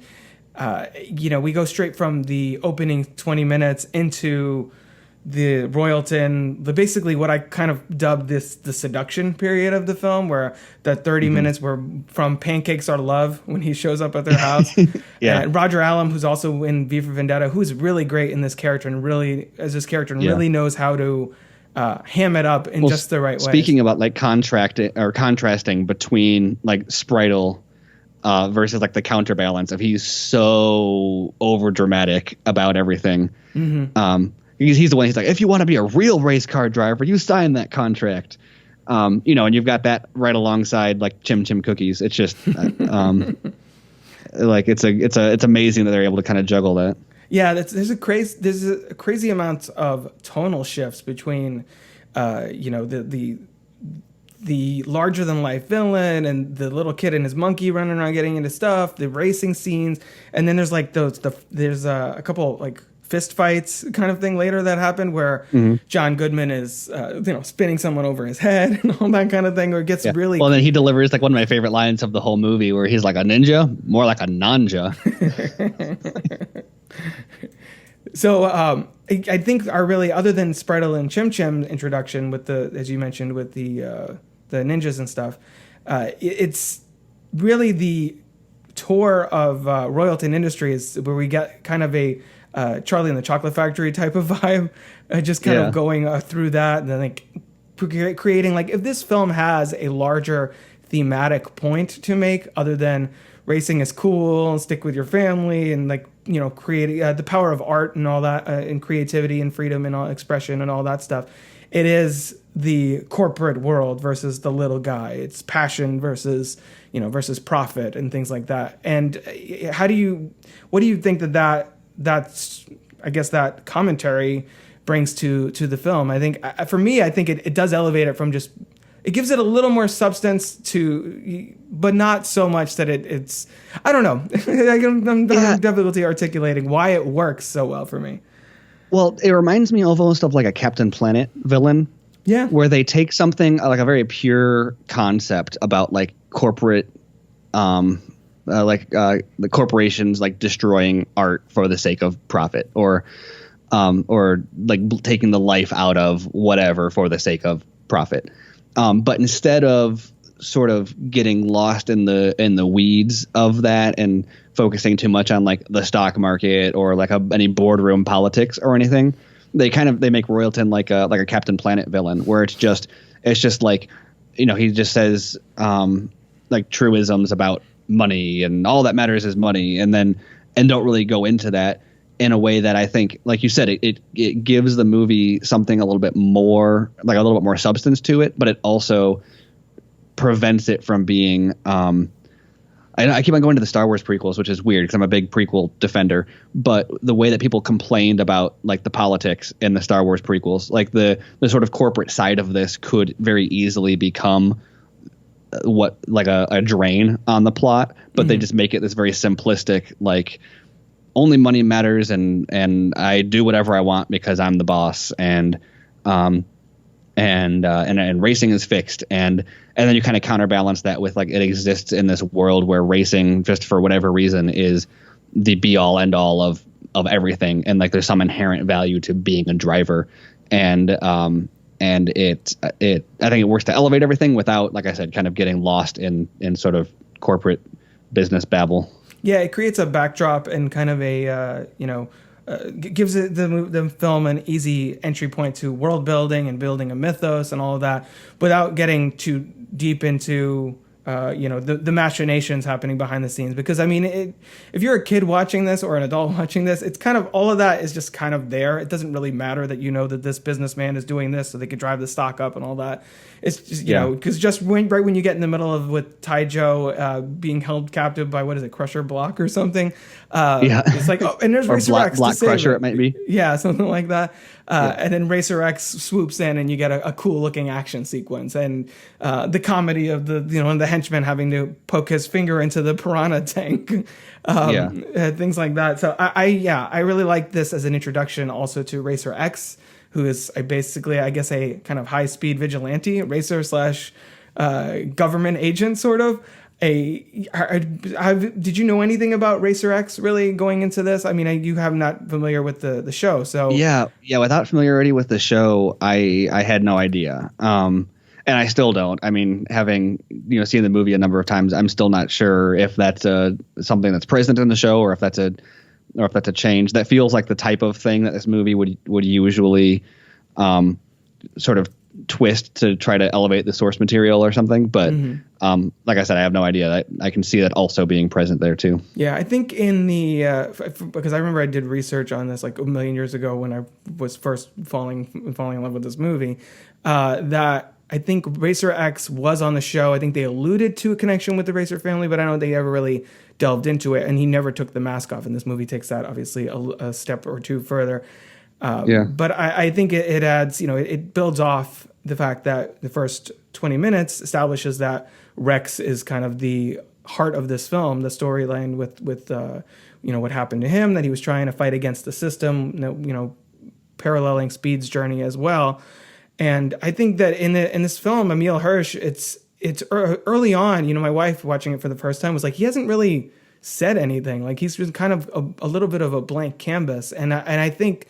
we go straight from the opening 20 minutes into the Royalton, basically what I kind of dubbed the seduction period of the film, where the 30 minutes were from Pancakes Are Love, when he shows up at their house. Yeah. And Roger Allam, who's also in V for Vendetta, who's really great in this character and really knows how to ham it up in just the right way. Speaking about like contrasting between like Spritel versus like the counterbalance of he's so over dramatic about everything. He's the one. He's like, if you want to be a real race car driver, you sign that contract. And you've got that right alongside like Chim Chim Cookies. It's just like it's amazing that they're able to kind of juggle that. Yeah, there's a crazy amount of tonal shifts between the larger than life villain and the little kid and his monkey running around getting into stuff, the racing scenes, and then there's like there's a couple like fist fights kind of thing later that happened where John Goodman is spinning someone over his head and all that kind of thing, or it gets really well. Then he delivers like one of my favorite lines of the whole movie where he's like, a ninja, more like a nanja. So I think our really, other than Spritel and Chim Chim introduction with as you mentioned, with the ninjas and stuff, it's really the tour of Royalton Industries where we get kind of a Charlie and the Chocolate Factory type of vibe, just kind of going through that, and then like creating like, if this film has a larger thematic point to make other than racing is cool and stick with your family and like creating the power of art and all that, and creativity and freedom and all expression and all that stuff. It is the corporate world versus the little guy. It's passion versus profit and things like that. And what do you think that's I guess that commentary brings to the film? I think for me, I think it does elevate it from just, it gives it a little more substance but not so much that it's, I don't know. I'm having difficulty articulating why it works so well for me. Well, it reminds me almost of like a Captain Planet villain. Yeah. Where they take something like a very pure concept about like corporate, the corporations like destroying art for the sake of profit, or like taking the life out of whatever for the sake of profit. But instead of sort of getting lost in the weeds of that and focusing too much on like the stock market or like any boardroom politics or anything, they make Royalton like a Captain Planet villain, where it's just like, he just says like truisms about money and all that matters is money, and don't really go into that in a way that I think, like you said, it gives the movie something a little bit more, like a little bit more substance to it, but it also prevents it from being I keep on going to the Star Wars prequels, which is weird because I'm a big prequel defender, but the way that people complained about like the politics in the Star Wars prequels, like the sort of corporate side of this could very easily become a drain on the plot, but they just make it this very simplistic, like only money matters and I do whatever I want because I'm the boss, and racing is fixed, and then you kind of counterbalance that with like it exists in this world where racing, just for whatever reason, is the be all end all of everything, and like there's some inherent value to being a driver, and I think it works to elevate everything without, like I said, kind of getting lost in sort of corporate business babble. Yeah, it creates a backdrop and kind of a gives it the film an easy entry point to world building and building a mythos and all of that, without getting too deep into the machinations happening behind the scenes. Because I mean, if you're a kid watching this or an adult watching this, it's kind of, all of that is just kind of there. It doesn't really matter that that this businessman is doing this so they could drive the stock up and all that. It's just because just right when you get in the middle of with Taijo being held captive by, what is it, Crusher Block or something? It's like, oh, and there's Racer X. Block Crusher, it might be. Yeah, something like that. And then Racer X swoops in, and you get a cool looking action sequence, and the comedy of the henchman having to poke his finger into the piranha tank, things like that. So I really like this as an introduction also to Racer X, who is basically, I guess, a kind of high speed vigilante racer / government agent, sort of. Did you know anything about Racer X really going into this? I mean, you have not familiar with the show, so yeah. Without familiarity with the show, I had no idea, and I still don't. I mean, having seen the movie a number of times, I'm still not sure if that's something that's present in the show, or if that's a change. That feels like the type of thing that this movie would usually sort of twist to try to elevate the source material or something. But like I said, I have no idea. I can see that also being present there too. Yeah, I think in the because I remember I did research on this like a million years ago when I was first falling in love with this movie. That I think Racer X was on the show. I think they alluded to a connection with the Racer family, but I don't think they ever really delved into it. And he never took the mask off, and this movie takes that obviously a step or two further. But I think it adds, it builds off the fact that the first 20 minutes establishes that Rex is kind of the heart of this film, the storyline with what happened to him, that he was trying to fight against the system, paralleling Speed's journey as well. And I think that in this film, Emile Hirsch, it's early on, my wife watching it for the first time was like, he hasn't really said anything. Like he's been kind of a little bit of a blank canvas. And I think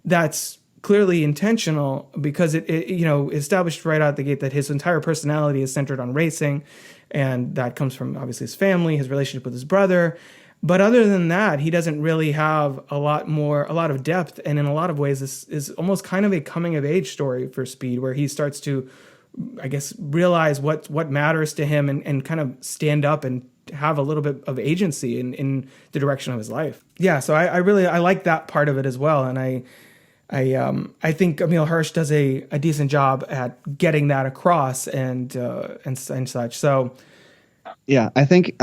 that's clearly intentional because it established right out the gate that his entire personality is centered on racing, and that comes from obviously his family, his relationship with his brother. But other than that, he doesn't really have a lot of depth, and in a lot of ways, this is almost kind of a coming of age story for Speed, where he starts to, I guess, realize what matters to him and kind of stand up and have a little bit of agency in the direction of his life. Yeah, so I really like that part of it as well, and I think Emile Hirsch does a decent job at getting that across and such. So, yeah, I think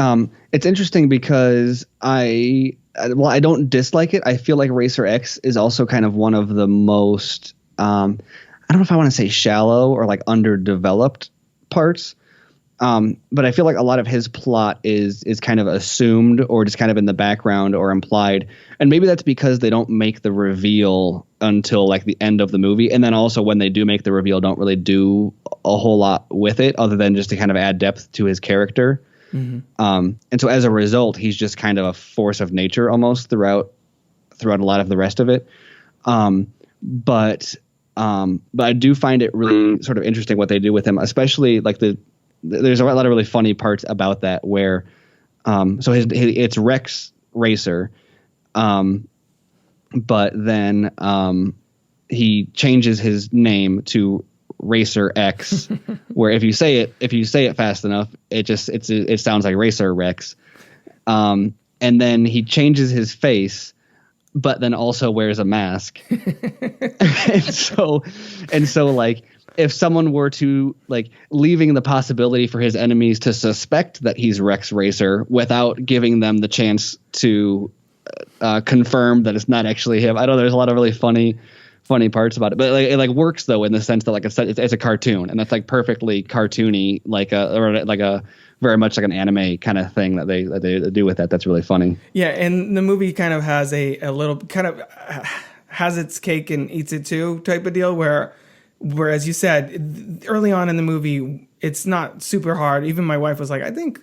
it's interesting because I don't dislike it. I feel like Racer X is also kind of one of the most I don't know if I want to say shallow or like underdeveloped parts. But I feel like a lot of his plot is kind of assumed or just kind of in the background or implied. And maybe that's because they don't make the reveal until like the end of the movie. And then also when they do make the reveal, don't really do a whole lot with it other than just to kind of add depth to his character. And so as a result, he's just kind of a force of nature almost throughout a lot of the rest of it. But I do find it really sort of interesting what they do with him, especially like there's a lot of really funny parts about that where, so it's Rex Racer, but then he changes his name to Racer X, where if you say it fast enough, it sounds like Racer Rex, and then he changes his face, but then also wears a mask, and so like. If someone were to like leaving the possibility for his enemies to suspect that he's Rex Racer without giving them the chance to confirm that it's not actually him. I know there's a lot of really funny parts about it, but it like works though in the sense that like it's a cartoon and that's like perfectly cartoony, like a very much like an anime kind of thing that they do with that. That's really funny. Yeah, and the movie kind of has a little kind of has its cake and eats it too type of deal whereas you said early on in the movie, it's not super hard. Even my wife was like, I think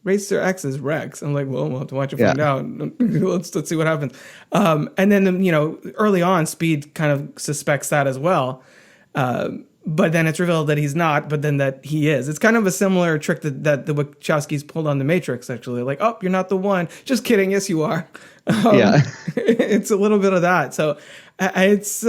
Racer X is Rex. I'm like, well, we'll have to watch it find out. Let's see what happens. And then, early on, Speed kind of suspects that as well. But then it's revealed that he's not, but then that he is. It's kind of a similar trick that the Wachowskis pulled on The Matrix, actually. Like, oh, you're not the one. Just kidding. Yes, you are. It's a little bit of that. So it's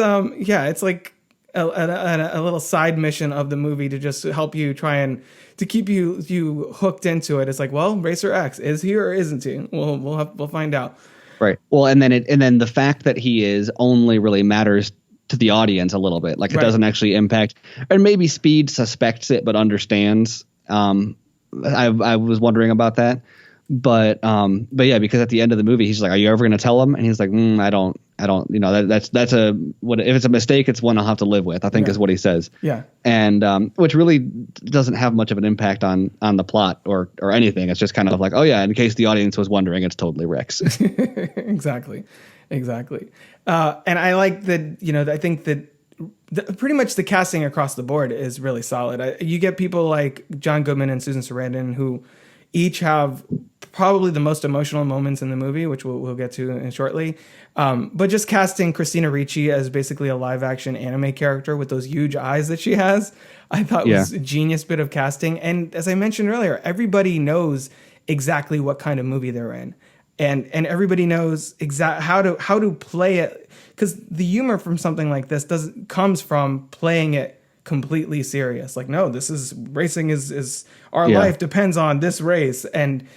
like a little side mission of the movie to just help you try and to keep you hooked into it. It's like, well, Racer X, is he or isn't he? We'll find out. Right. Well, and then the fact that he is only really matters to the audience a little bit. Like it doesn't actually impact, and maybe Speed suspects it but understands. I was wondering about that. But yeah, because at the end of the movie, he's like, "Are you ever going to tell him?" And he's like, "I don't. That's if it's a mistake, it's one I'll have to live with." I think is what he says. Yeah. And which really doesn't have much of an impact on the plot or anything. It's just kind of like, oh yeah, in case the audience was wondering, it's totally Rex. Exactly. And I like that. I think that pretty much the casting across the board is really solid. You get people like John Goodman and Susan Sarandon who each have probably the most emotional moments in the movie, which we'll get to shortly. But just casting Christina Ricci as basically a live action anime character with those huge eyes that she has, I thought was a genius bit of casting. And as I mentioned earlier, everybody knows exactly what kind of movie they're in. and everybody knows how to play it, because the humor from something like this comes from playing it completely serious. Like, no, this is racing is our life depends on this race, and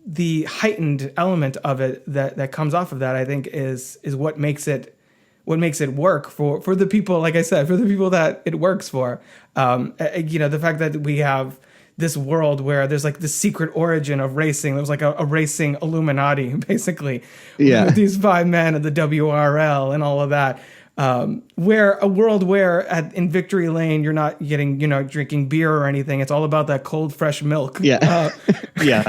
the heightened element of it that comes off of that, I think is what makes it work for the people, like I said, for the people that it works for. The fact that we have this world where there's like the secret origin of racing. There's like a racing Illuminati, basically. Yeah. With these 5 men of the WRL and all of that. Where a world where in Victory Lane, you're not getting, drinking beer or anything. It's all about that cold, fresh milk. Yeah. Yeah.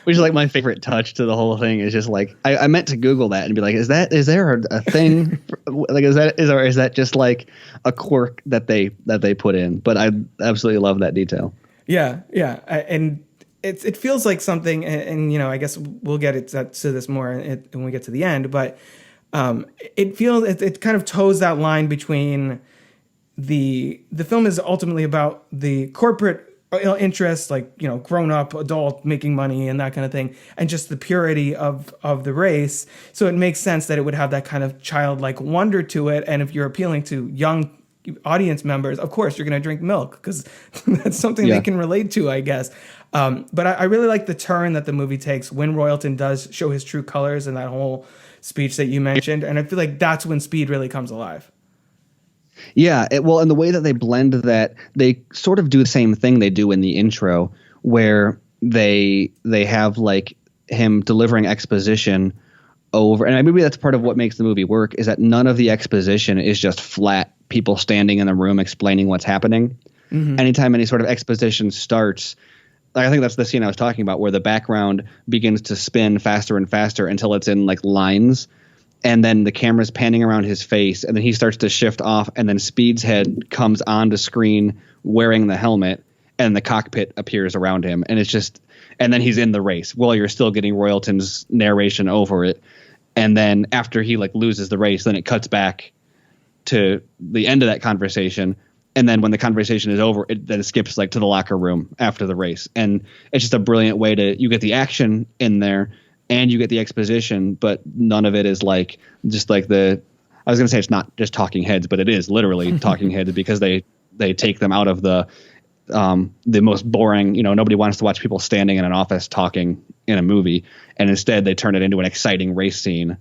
Which is like my favorite touch to the whole thing, is just like, I meant to Google that and be like, is there a thing? Like, is that just like a quirk that they put in? But I absolutely love that detail. Yeah. Yeah. And it feels like something, and I guess we'll get to this more when we get to the end, but it feels it kind of toes that line between the film is ultimately about the corporate interests, like grown up adult making money and that kind of thing, and just the purity of the race. So it makes sense that it would have that kind of childlike wonder to it. And if you're appealing to young audience members, of course you're going to drink milk, because that's something they can relate to, I guess. But I really like the turn that the movie takes when Royalton does show his true colors in that whole speech that you mentioned, and I feel like that's when Speed really comes alive. Yeah, and the way that they blend that, they sort of do the same thing they do in the intro, where they have like him delivering exposition over, and maybe that's part of what makes the movie work, is that none of the exposition is just flat people standing in the room explaining what's happening. Mm-hmm. Anytime any sort of exposition starts, I think that's the scene I was talking about, where the background begins to spin faster and faster until it's in like lines, and then the camera's panning around his face, and then he starts to shift off, and then Speed's head comes onto screen wearing the helmet, and the cockpit appears around him, and it's just, and then he's in the race while you're still getting Royalton's narration over it. And then after he like loses the race, then it cuts back to the end of that conversation. And then when the conversation is over, it then skips like to the locker room after the race. And it's just a brilliant way you get the action in there and you get the exposition, but none of it is like, just like I was going to say it's not just talking heads, but it is literally talking heads, because they take them out of the most boring, nobody wants to watch people standing in an office talking in a movie. And instead they turn it into an exciting race scene,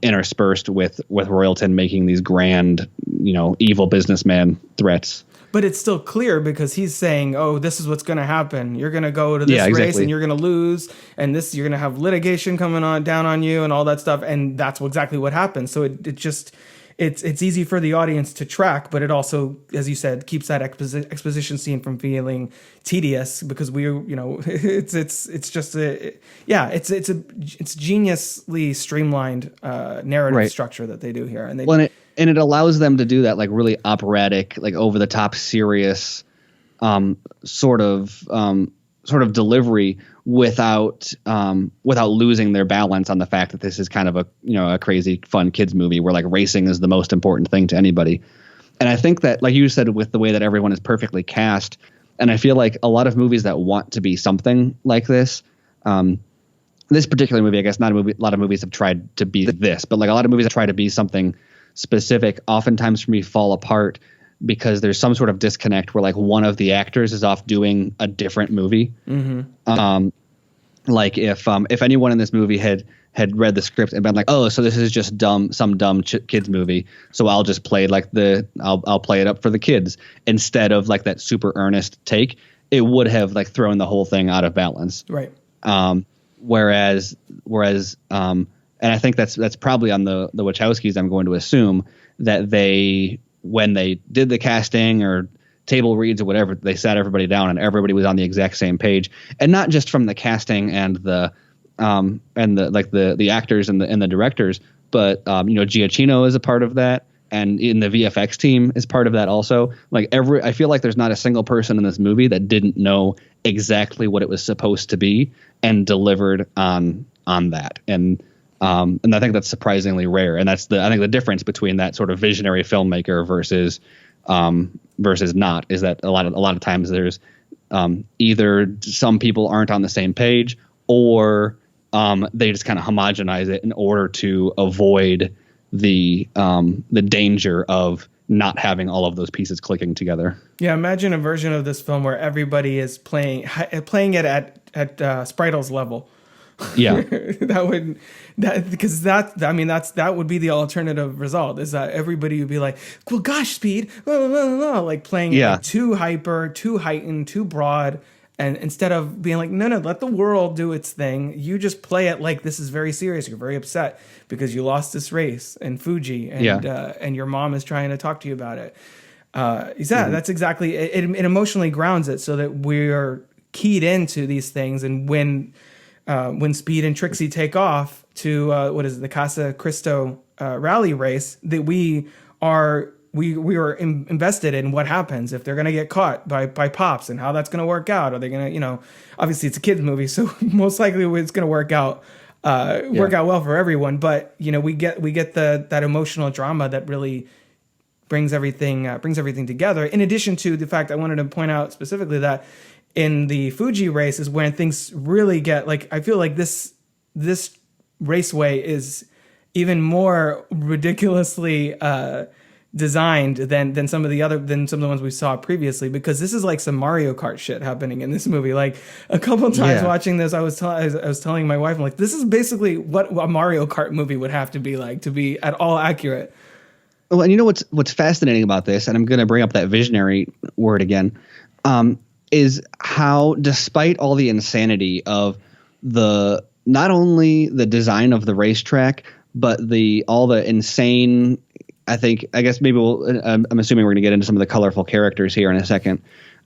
interspersed with Royalton making these grand, evil businessman threats. But it's still clear, because he's saying, "Oh, this is what's going to happen. You're going to go to this race and you're going to lose, and you're going to have litigation coming down on you and all that stuff." And that's exactly what happens. So it's easy for the audience to track, but it also, as you said, keeps that exposition scene from feeling tedious, because it's geniusly streamlined narrative structure that they do here, and it allows them to do that like really operatic, like over the top, serious sort of delivery without losing their balance on the fact that this is kind of a crazy fun kids movie where like racing is the most important thing to anybody. And I think that, like you said, with the way that everyone is perfectly cast, and I feel like a lot of movies that want to be something like this, this particular movie, I guess not a movie, a lot of movies have tried to be this, but like a lot of movies that try to be something specific, oftentimes for me fall apart because there's some sort of disconnect where like one of the actors is off doing a different movie. Mm-hmm. Like if anyone in this movie had read the script and been like, oh, so this is just some dumb kids movie, so I'll just play like I'll play it up for the kids instead of like that super earnest take, it would have like thrown the whole thing out of balance. Right. Whereas and I think that's probably on the Wachowskis. I'm going to assume that when they did the casting or table reads or whatever, they sat everybody down and everybody was on the exact same page, and not just from the casting and the actors and the directors, but Giacchino is a part of that, and in the VFX team is part of that also. Like I feel like there's not a single person in this movie that didn't know exactly what it was supposed to be and delivered on that. And I think that's surprisingly rare. And that's I think the difference between that sort of visionary filmmaker versus not, is that a lot of times there's either some people aren't on the same page, or they just kind of homogenize it in order to avoid the danger of not having all of those pieces clicking together. Yeah, imagine a version of this film where everybody is playing it at Spritel's level. Yeah, that would be the alternative result, is that everybody would be like, well, gosh, Speed, like playing it like too hyper, too heightened, too broad. And instead of being like, no, let the world do its thing, you just play it like this is very serious. You're very upset because you lost this race in Fuji, and your mom is trying to talk to you about it. That's exactly it. It emotionally grounds it so that we're keyed into these things. And when Speed and Trixie take off to the Casa Cristo rally race, that we are invested in what happens if they're going to get caught by Pops and how that's going to work out. Are they going to, obviously it's a kids movie, so most likely it's going to work out well for everyone. But we get that emotional drama that really brings everything together. In addition to the fact, I wanted to point out specifically that in the Fuji race is when things really get like, I feel like this raceway is even more ridiculously designed than some of the ones we saw previously, because this is like some Mario Kart shit happening in this movie. Like a couple of times watching this, I was telling my wife, I'm like, this is basically what a Mario Kart movie would have to be like to be at all accurate. Well, and what's fascinating about this, and I'm going to bring up that visionary word again, is how, despite all the insanity of not only the design of the racetrack, but all the insane, I guess maybe I'm assuming we're going to get into some of the colorful characters here in a second,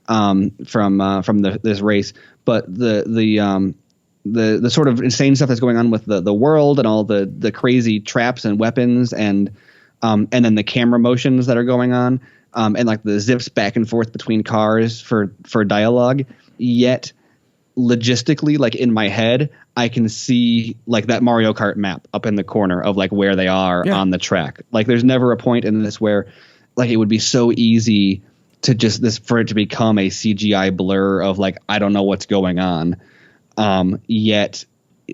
from this race, but the sort of insane stuff that's going on with the world and all the crazy traps and weapons and then the camera motions that are going on, and like the zips back and forth between cars for dialogue. Yet logistically, like in my head, I can see like that Mario Kart map up in the corner of like where they are on the track. Like there's never a point in this where like it would be so easy to for it to become a CGI blur of like, I don't know what's going on. Yet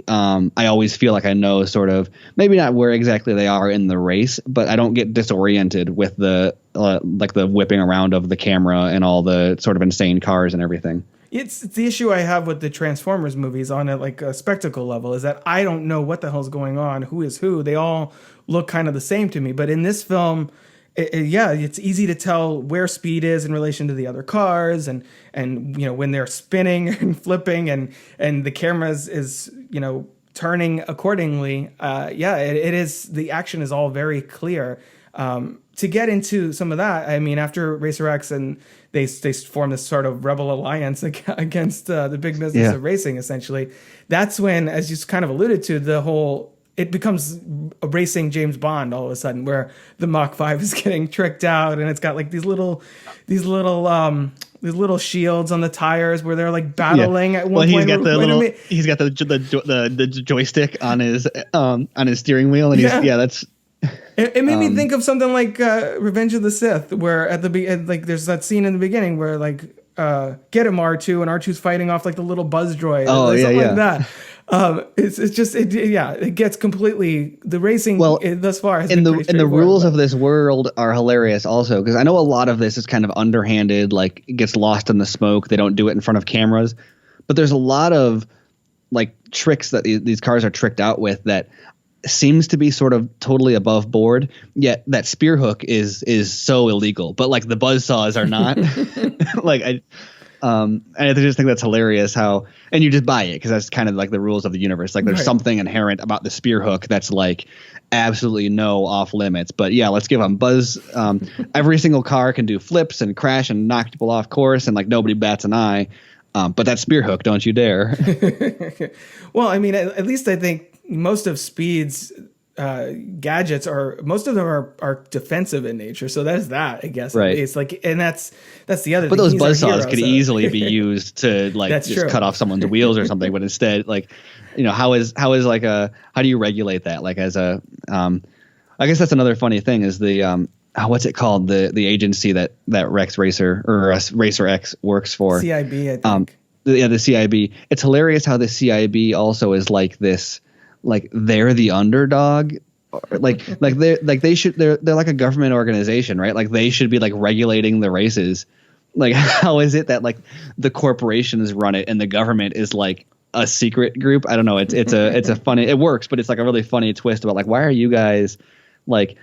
I always feel like I know sort of, maybe not where exactly they are in the race, but I don't get disoriented with the like the whipping around of the camera and all the sort of insane cars and everything. It's the issue I have with the Transformers movies on a spectacle level, is that I don't know what the hell's going on, who is who. They all look kind of the same to me. But in this film, it's easy to tell where Speed is in relation to the other cars, and when they're spinning and flipping and the cameras is turning accordingly. It is, the action is all very clear. To get into some of that, I mean, after Racer X and they form this sort of rebel alliance against the big business of racing, essentially, that's when, as you kind of alluded to, it becomes a racing James Bond all of a sudden, where the Mach 5 is getting tricked out, and it's got like these little shields on the tires where they're like battling at one point. He's got the joystick on his steering wheel, and that's. It made me think of something like Revenge of the Sith, where at there's that scene in the beginning where like get him R2, and R2's fighting off like the little buzz droid, like that. It gets completely, the racing thus far has been pretty straightforward. And the rules of this world are hilarious also, because I know a lot of this is kind of underhanded, like it gets lost in the smoke. They don't do it in front of cameras, but there's a lot of like tricks that these cars are tricked out with that seems to be sort of totally above board, yet that spear hook is so illegal, but like the buzzsaws are not. I just think that's hilarious how, and you just buy it because that's kind of like the rules of the universe. Like there's something inherent about the spear hook that's like absolutely no off limits. But yeah, let's give them buzz. Every single car can do flips and crash and knock people off course, and like nobody bats an eye. But that spear hook, don't you dare. Well, I mean, at least I think most of Speed's gadgets most of them are defensive in nature, so that's that, I guess. Right. It's like, and that's the other. But thing. those buzzsaws could easily be used to like that's just true. Cut off someone's wheels or something. But instead, like, how do you regulate that? Like as a, I guess that's another funny thing is the what's it called, the agency that Rex Racer or Racer X works for? CIB, I think. the CIB. It's hilarious how the CIB also is like this, like they're the underdog, like they're like a government organization, right? Like they should be like regulating the races. Like how is it that like the corporations run it and the government is like a secret group? I don't know. It's a funny, it works, but it's like a really funny twist about like, why are you guys like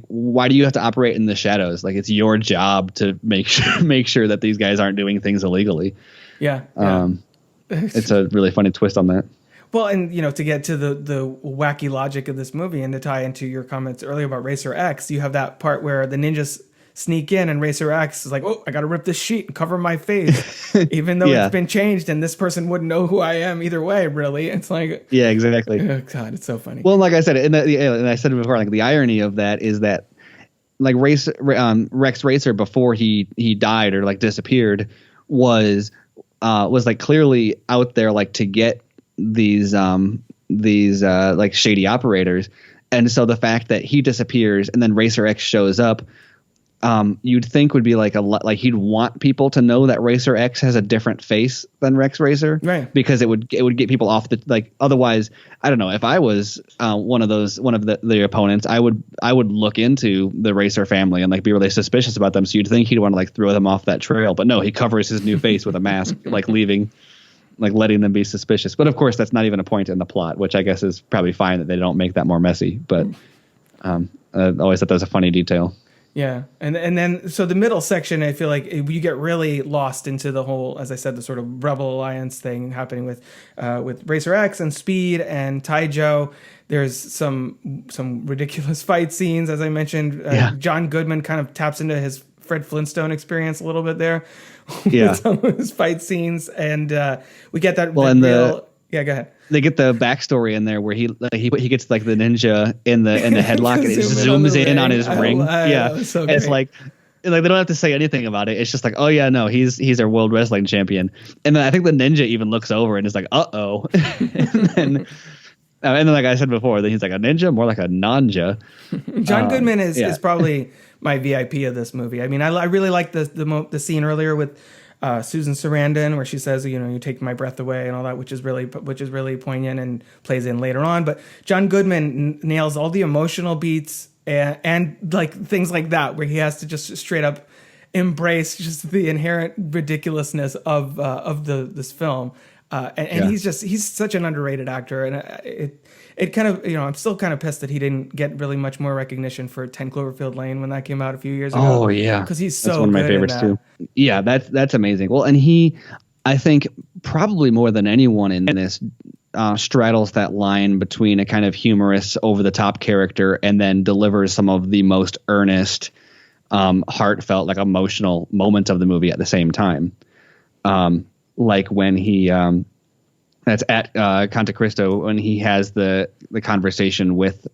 why do you have to operate in the shadows? Like it's your job to make sure that these guys aren't doing things illegally. Yeah. It's a really funny twist on that. Well, and to get to the wacky logic of this movie and to tie into your comments earlier about Racer X, you have that part where the ninjas sneak in and Racer X is like, oh, I got to rip this sheet and cover my face, even though it's been changed and this person wouldn't know who I am either way, really. It's like, yeah, exactly. Oh God, it's so funny. Well, like I said, and I said it before, like the irony of that is that like Rex Racer before he died or like disappeared was like clearly out there like to get these like shady operators. And so the fact that he disappears and then Racer X shows up, you'd think would be like like he'd want people to know that Racer X has a different face than Rex Racer, right? Because it would get people off the like. Otherwise, I don't know. If I was one of the opponents, I would look into the Racer family and like be really suspicious about them. So you'd think he'd want to like throw them off that trail, but no, he covers his new face with a mask, like leaving, like letting them be suspicious. But of course, that's not even a point in the plot, which I guess is probably fine that they don't make that more messy. But I always thought that was a funny detail. Yeah, and then so the middle section, I feel like you get really lost into the whole, as I said, the sort of Rebel Alliance thing happening with Racer X and Speed and Taijo. There's some ridiculous fight scenes, as I mentioned. John Goodman kind of taps into his Fred Flintstone experience a little bit there. Yeah, with some of his fight scenes, and we get that. Well, yeah, go ahead. They get the backstory in there where he gets like the ninja in the headlock and it zooms in on his ring. So it's like they don't have to say anything about it. It's just like, oh yeah, no, he's our world wrestling champion. And then I think the ninja even looks over and is like, uh-oh. and then like I said before, then he's like a ninja, more like a nanja. John Goodman is probably my VIP of this movie. I mean, I really like the scene earlier with Susan Sarandon, where she says, you take my breath away and all that, which is really poignant and plays in later on. But John Goodman nails all the emotional beats and like things like that, where he has to just straight up embrace just the inherent ridiculousness of this film. He's such an underrated actor, and it kind of, I'm still kind of pissed that he didn't get really much more recognition for 10 Cloverfield Lane when that came out a few years ago. Oh yeah, because he's so that's one of my favorites too. Yeah, that's amazing. Well, and he, I think probably more than anyone in this, straddles that line between a kind of humorous, over the top character and then delivers some of the most earnest, heartfelt, like emotional moments of the movie at the same time. Like when he that's at Conte Cristo, when he has the conversation with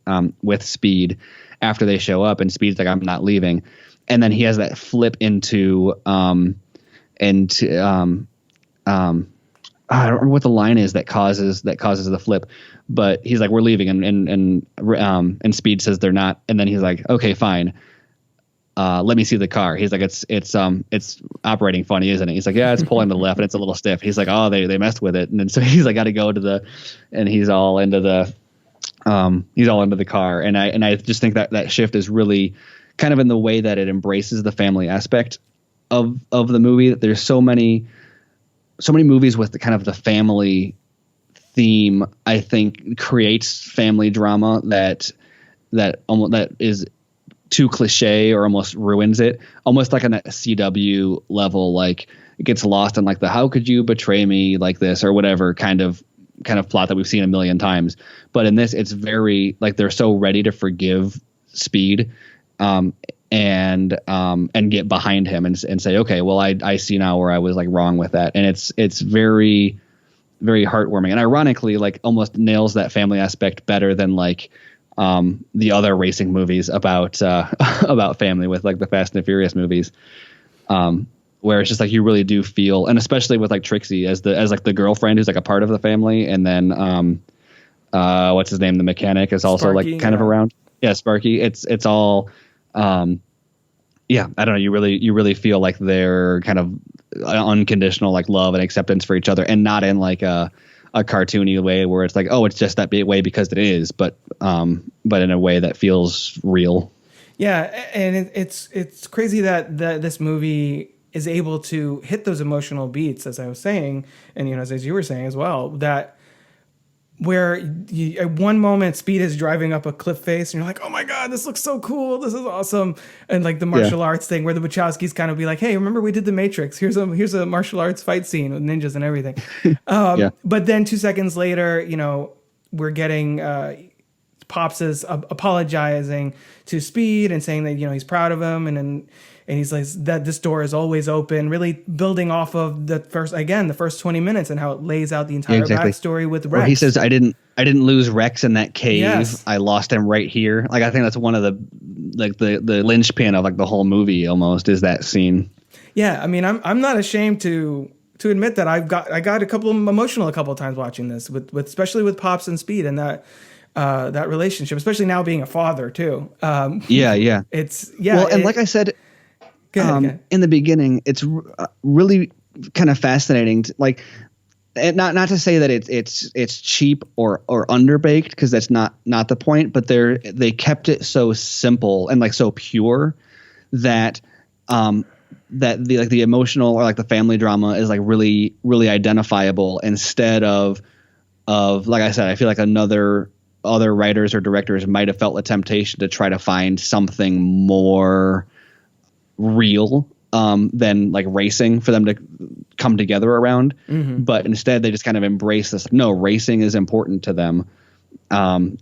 Speed after they show up, and Speed's like, I'm not leaving, and then he has that flip into I don't remember what the line is that causes the flip, but he's like, we're leaving, and Speed says they're not, and then he's like, okay, fine. Let me see the car. He's like, it's operating funny, isn't it? He's like, yeah, it's pulling to the left and it's a little stiff. He's like, oh, they messed with it. And then so he's like, got to go to he's all into the car. And I just think that shift is really kind of in the way that it embraces the family aspect of the movie. That there's so many movies with the kind of the family theme, I think, creates family drama that is too cliche or almost ruins it, almost like on a CW level, like it gets lost in like the how could you betray me like this or whatever kind of plot that we've seen a million times. But in this, it's very like they're so ready to forgive Speed and get behind him and say, okay, well, I see now where I was like wrong with that. And it's very, very heartwarming, and ironically like almost nails that family aspect better than like the other racing movies about family, with like the Fast and the Furious movies, where it's just like you really do feel, and especially with like Trixie as like the girlfriend who's like a part of the family, and then what's his name, the mechanic, is also Sparky, like kind of around. Yeah, Sparky. It's all yeah, I don't know. You really feel like they're kind of unconditional, like love and acceptance for each other, and not in like a cartoony way where it's like, oh, it's just that way because it is, but in a way that feels real. Yeah, and it's crazy that this movie is able to hit those emotional beats, as I was saying, and as you were saying as well, that where at one moment Speed is driving up a cliff face and you're like, oh my God, this looks so cool, this is awesome. And like the martial arts thing where the Wachowskis kind of be like, hey, remember we did The Matrix, here's a martial arts fight scene with ninjas and everything. But then 2 seconds later, we're getting Pops is apologizing to Speed and saying that he's proud of him, and he's like that this door is always open, really building off of the first 20 minutes and how it lays out the entire backstory with Rex. Where he says, I didn't lose Rex in that cave. Yes. I lost him right here. Like, I think that's one of the linchpin of like the whole movie almost, is that scene. Yeah, I mean, I'm not ashamed to admit that I got emotional a couple of times watching this with especially with Pops and Speed and that relationship, especially now being a father too. It's and like I said, in the beginning, it's really kind of fascinating. Not to say that it's cheap or underbaked, because that's not the point. But they kept it so simple and like so pure that that the emotional or like the family drama is like really really identifiable, instead of like I said, I feel like other writers or directors might have felt a temptation to try to find something more real than like racing for them to come together around. Mm-hmm. But instead they just kind of embrace this. No, racing is important to them. And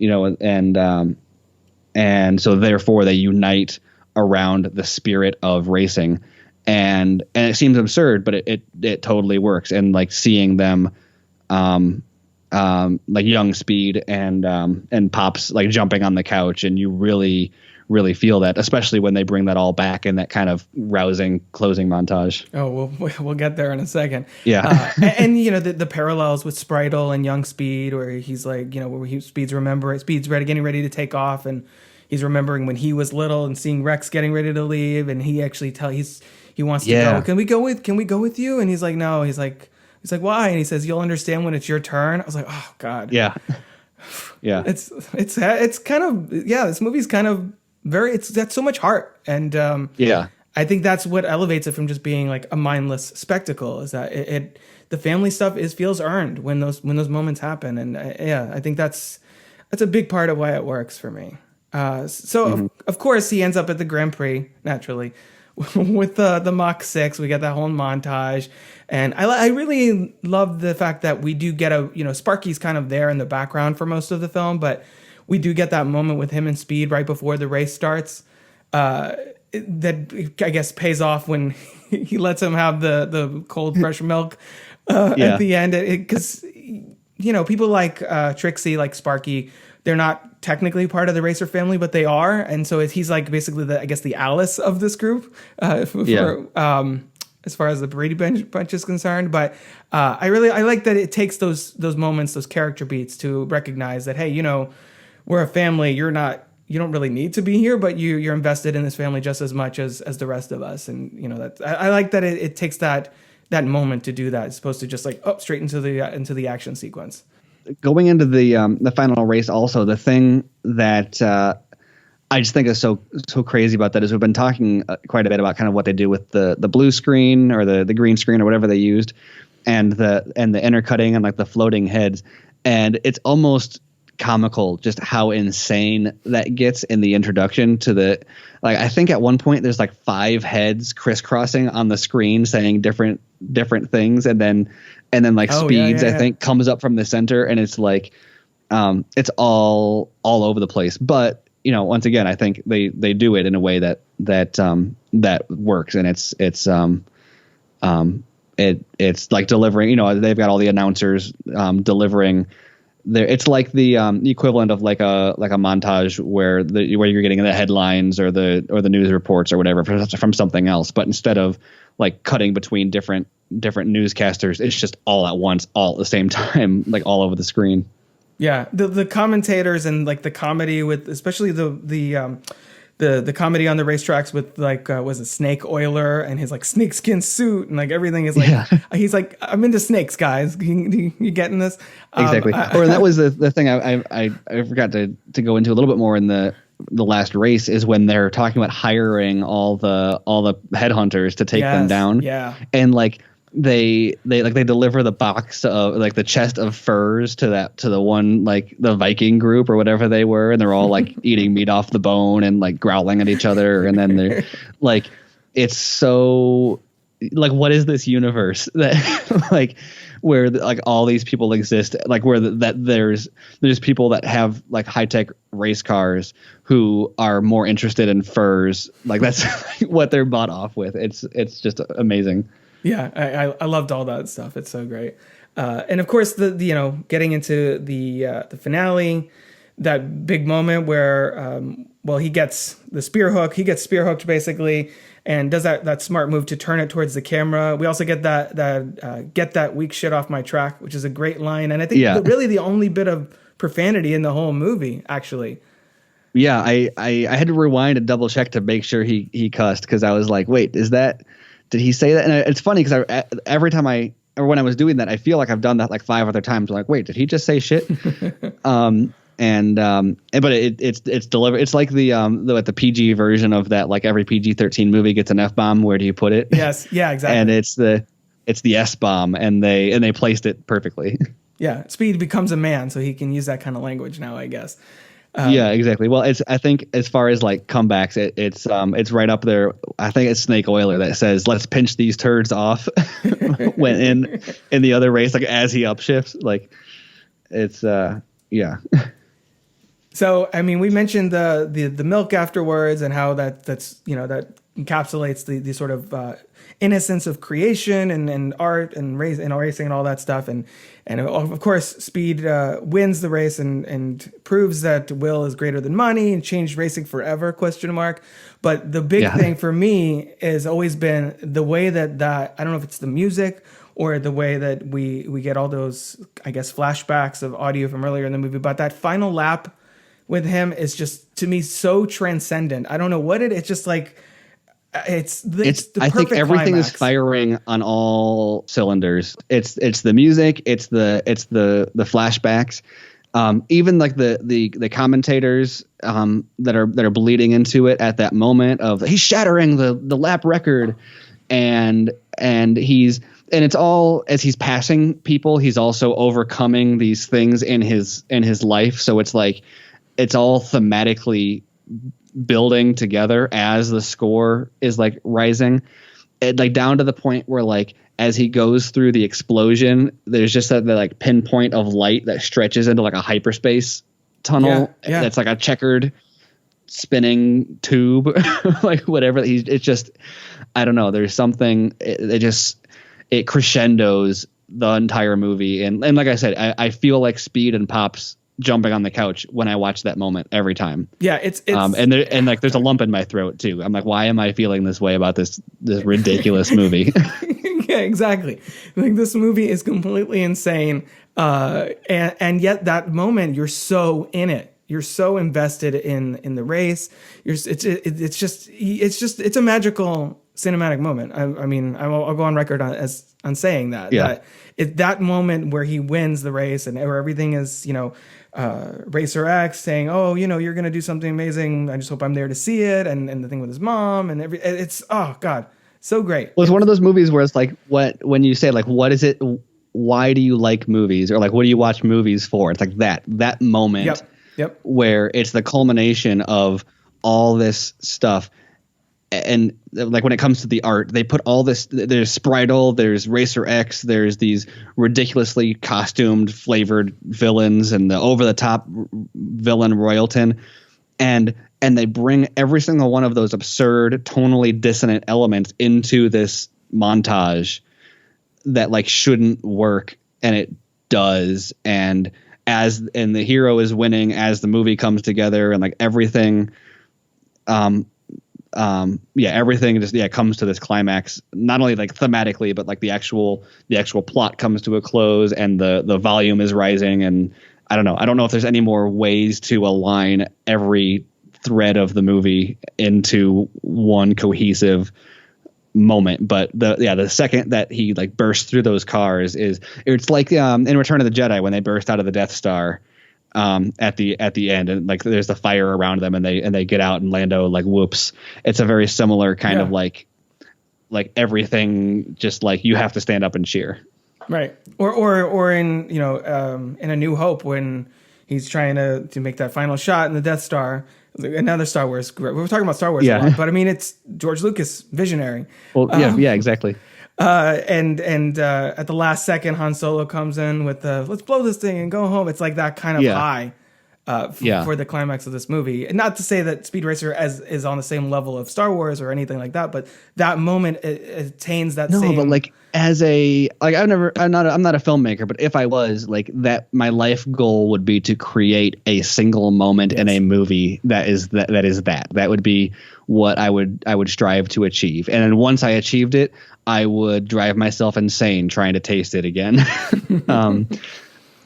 so therefore they unite around the spirit of racing, and it seems absurd, but it totally works. And like seeing them, like young Speed and Pops like jumping on the couch, and you really really feel that, especially when they bring that all back in that kind of rousing closing montage. Oh, we'll get there in a second. Yeah. And the parallels with Spritle and young Speed, where he's like, where Speed's getting ready to take off, and he's remembering when he was little and seeing Rex getting ready to leave, and he actually he wants to go. Can we go with you? And he's like, no. He's like, why? And he says, you'll understand when it's your turn. I was like, oh God. Yeah. Yeah. It's kind of, this movie's kind of it's got so much heart. And I think that's what elevates it from just being like a mindless spectacle, is that the family stuff feels earned when those moments happen. And I think that's a big part of why it works for me. Of course he ends up at the Grand Prix, naturally, with the Mach 6. We get that whole montage, and I really love the fact that we do get Sparky's kind of there in the background for most of the film, but we do get that moment with him and Speed right before the race starts, that I guess pays off when he lets him have the cold fresh milk at the end, because people like Trixie, like Sparky, they're not technically part of the racer family, but they are, and so he's like basically the Alice of this group, as far as the Brady Bunch is concerned. But I like that it takes those moments, those character beats, to recognize that, hey, we're a family. You don't really need to be here, but you're invested in this family just as much as the rest of us. And that I like that it takes that moment to do that, as opposed to just like straight into the action sequence. Going into the final race, also the thing that I just think is so crazy about that is we've been talking quite a bit about kind of what they do with the blue screen or the green screen or whatever they used, and the intercutting and like the floating heads, and it's almost comical just how insane that gets in the introduction to the, like, I think at one point there's like 5 heads crisscrossing on the screen saying different things, and then like Speeds I think comes up from the center, and it's like it's all over the place. But once again, I think they do it in a way that works, and it's like delivering. They've got all the announcers delivering. It's like the equivalent of like a montage where you're getting the headlines or the news reports or whatever from something else, but instead of like cutting between different newscasters, it's just all at once, all at the same time, like all over the screen. Yeah, the commentators and like the comedy with especially the the comedy on the racetracks with like was it Snake Oiler and his like snakeskin suit and like everything is like he's like, I'm into snakes, guys. You getting this? Exactly. Or that was the thing I forgot to go into a little bit more in the last race is when they're talking about hiring all the headhunters to take them down. Yeah. And like they deliver the box of like the chest of furs to the one like the Viking group or whatever they were, and they're all like eating meat off the bone and like growling at each other, and then they're like, it's so like, what is this universe that like where like all these people exist, like where that there's people that have like high-tech race cars who are more interested in furs, like that's what they're bought off with. It's just amazing. Yeah, I loved all that stuff. It's so great. And of course, the getting into the finale, that big moment where, he gets the spear hook. He gets spear hooked basically, and does that smart move to turn it towards the camera. We also get that get that weak shit off my track, which is a great line. And I think really the only bit of profanity in the whole movie, actually. Yeah, I had to rewind and double check to make sure he cussed, because I was like, wait, did he say that? And it's funny because every time when I was doing that, I feel like I've done that like 5 other times. I'm like, wait, did he just say shit? But it's delivered. It's like the PG version of that. Like every PG-13 movie gets an F-bomb. Where do you put it? Yes. Yeah, exactly. And it's the S-bomb, and they placed it perfectly. Yeah. Speed becomes a man, so he can use that kind of language now, I guess. Yeah, exactly. Well, I think as far as like comebacks, it's right up there. I think it's Snake Oiler that says, "Let's pinch these turds off," when in the other race, like as he upshifts, like it's yeah. So I mean, we mentioned the milk afterwards and how that's that encapsulates the sort of innocence of creation and art and racing and all that stuff, and of course Speed wins the race and proves that will is greater than money and changed racing forever ? But the big thing for me has always been the way that I don't know if it's the music or the way that we get all those, I guess, flashbacks of audio from earlier in the movie, but that final lap with him is just, to me, so transcendent. I don't know what it's just like. It's the I think everything climax. is firing on all cylinders. It's the music, it's the flashbacks, even like the commentators that are bleeding into it at that moment of he's shattering the lap record, and it's all as he's passing people, he's also overcoming these things in his life. So it's like it's all thematically building together as the score is like rising, like down to the point where like as he goes through the explosion, there's just the like pinpoint of light that stretches into like a hyperspace tunnel. Yeah. That's like a checkered spinning tube, like whatever. It's just, I don't know. There's something. It crescendos the entire movie, and like I said, I feel like Speed and Pops jumping on the couch when I watch that moment every time. Yeah, it's and like there's a lump in my throat too. I'm like, why am I feeling this way about this ridiculous movie? Yeah, exactly. Like this movie is completely insane, and yet that moment you're so in it. You're so invested in the race. It's a magical cinematic moment. I mean, I'll go on record on saying that. Yeah. That moment where he wins the race and where everything is, Racer X saying, "Oh, you're gonna do something amazing. I just hope I'm there to see it." And the thing with his mom and it's oh god, so great. Well, it's one of those movies where it's like when you say like, what is it? Why do you like movies? Or like, what do you watch movies for? It's like that moment. Yep. Where it's the culmination of all this stuff. And like when it comes to the art, they put all this, there's Spritle, there's Racer X, there's these ridiculously costumed flavored villains and the over the top villain Royalton. And they bring every single one of those absurd, tonally dissonant elements into this montage that like shouldn't work. And it does. And the hero is winning as the movie comes together, and like everything, everything just comes to this climax, not only like thematically, but like the actual plot comes to a close, and the volume is rising. And I don't know if there's any more ways to align every thread of the movie into one cohesive moment. But the second that he like bursts through those cars it's like in Return of the Jedi when they burst out of the Death Star at the end, and like there's the fire around them and they get out and Lando like whoops. It's a very similar kind of like everything, just like you have to stand up and cheer. Right. Or in, in A New Hope when he's trying to make that final shot in the Death Star, another Star Wars. We're talking about Star Wars a lot, but I mean, it's George Lucas, visionary. Well, yeah, exactly. And at the last second, Han Solo comes in with the let's blow this thing and go home. It's like that kind of high for the climax of this movie. And not to say that Speed Racer is on the same level of Star Wars or anything like that, but that moment it attains that same. No, but like as a like I'm not a filmmaker, but if I was like that, my life goal would be to create a single moment in a movie that would be what I would strive to achieve. And then once I achieved it, I would drive myself insane trying to taste it again.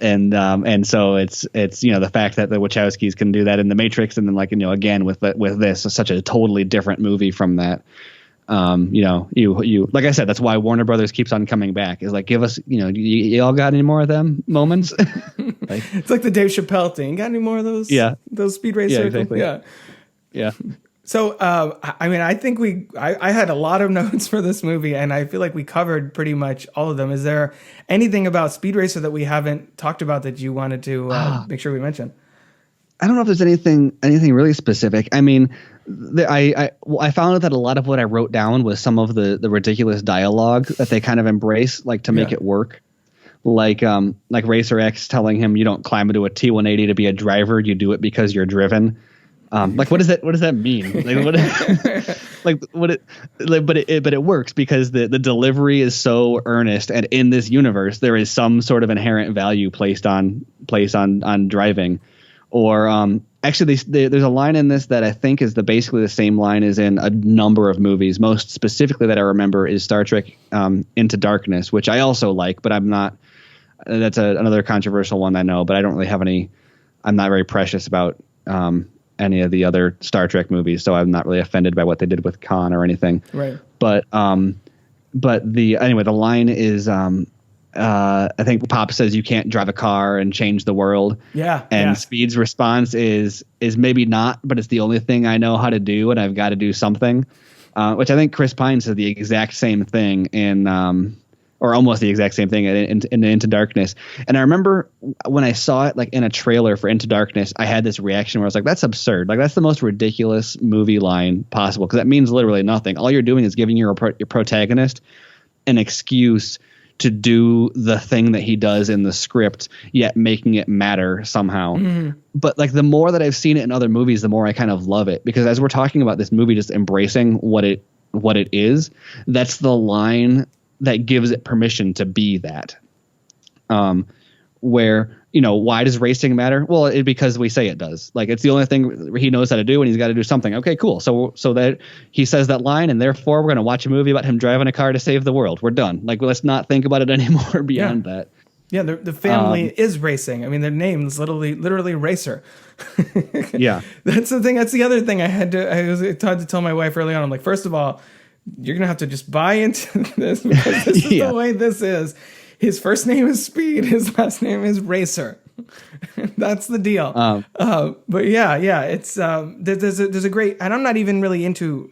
And so it's the fact that the Wachowskis can do that in The Matrix, and then again with this, such a totally different movie from that. You like I said, that's why Warner Brothers keeps on coming back. Is like, give us, you all got any more of them moments? It's like the Dave Chappelle thing. Got any more of those? Yeah, those Speed Racer. Yeah, exactly. Yeah. So, I mean, I think I had a lot of notes for this movie, and I feel like we covered pretty much all of them. Is there anything about Speed Racer that we haven't talked about that you wanted to make sure we mention? I don't know if there's anything really specific. I mean, I found out that a lot of what I wrote down was some of the ridiculous dialogue that they kind of embrace, like to make it work. Like Racer X telling him you don't climb into a T-180 to be a driver, you do it because you're driven. Like what does that mean? But it works because the delivery is so earnest, and in this universe there is some sort of inherent value placed on driving. Or actually, there's a line in this that I think is basically the same line as in a number of movies. Most specifically that I remember is Star Trek Into Darkness, which I also like, but I'm not. That's another controversial one I know, but I don't really have any. I'm not very precious about any of the other Star Trek movies, so I'm not really offended by what they did with Khan or anything. Right. But the line is. I think Pop says you can't drive a car and change the world. Yeah. And Speed's response is maybe not, but it's the only thing I know how to do, and I've got to do something. Which I think Chris Pine said the exact same thing in, or almost the exact same thing in Into Darkness. And I remember when I saw it like in a trailer for Into Darkness, I had this reaction where I was like, that's absurd. Like that's the most ridiculous movie line possible, because that means literally nothing. All you're doing is giving your protagonist an excuse to do the thing that he does in the script, yet making it matter somehow. Mm-hmm. But like the more that I've seen it in other movies, the more I kind of love it, because as we're talking about this movie just embracing what it is, that's the line that gives it permission to be that. Where, why does racing matter? Well, because we say it does. Like it's the only thing he knows how to do, and he's got to do something. Okay, cool. So that he says that line, and therefore we're going to watch a movie about him driving a car to save the world. We're done. Like, let's not think about it anymore beyond that. Yeah, the family is racing. I mean, their name is literally Racer. Yeah, that's the thing. That's the other thing I had to tell my wife early on. I'm like, first of all, you're gonna have to just buy into this, because this is the way this is. His first name is Speed. His last name is Racer. That's the deal. But yeah, it's there's a great, and I'm not even really into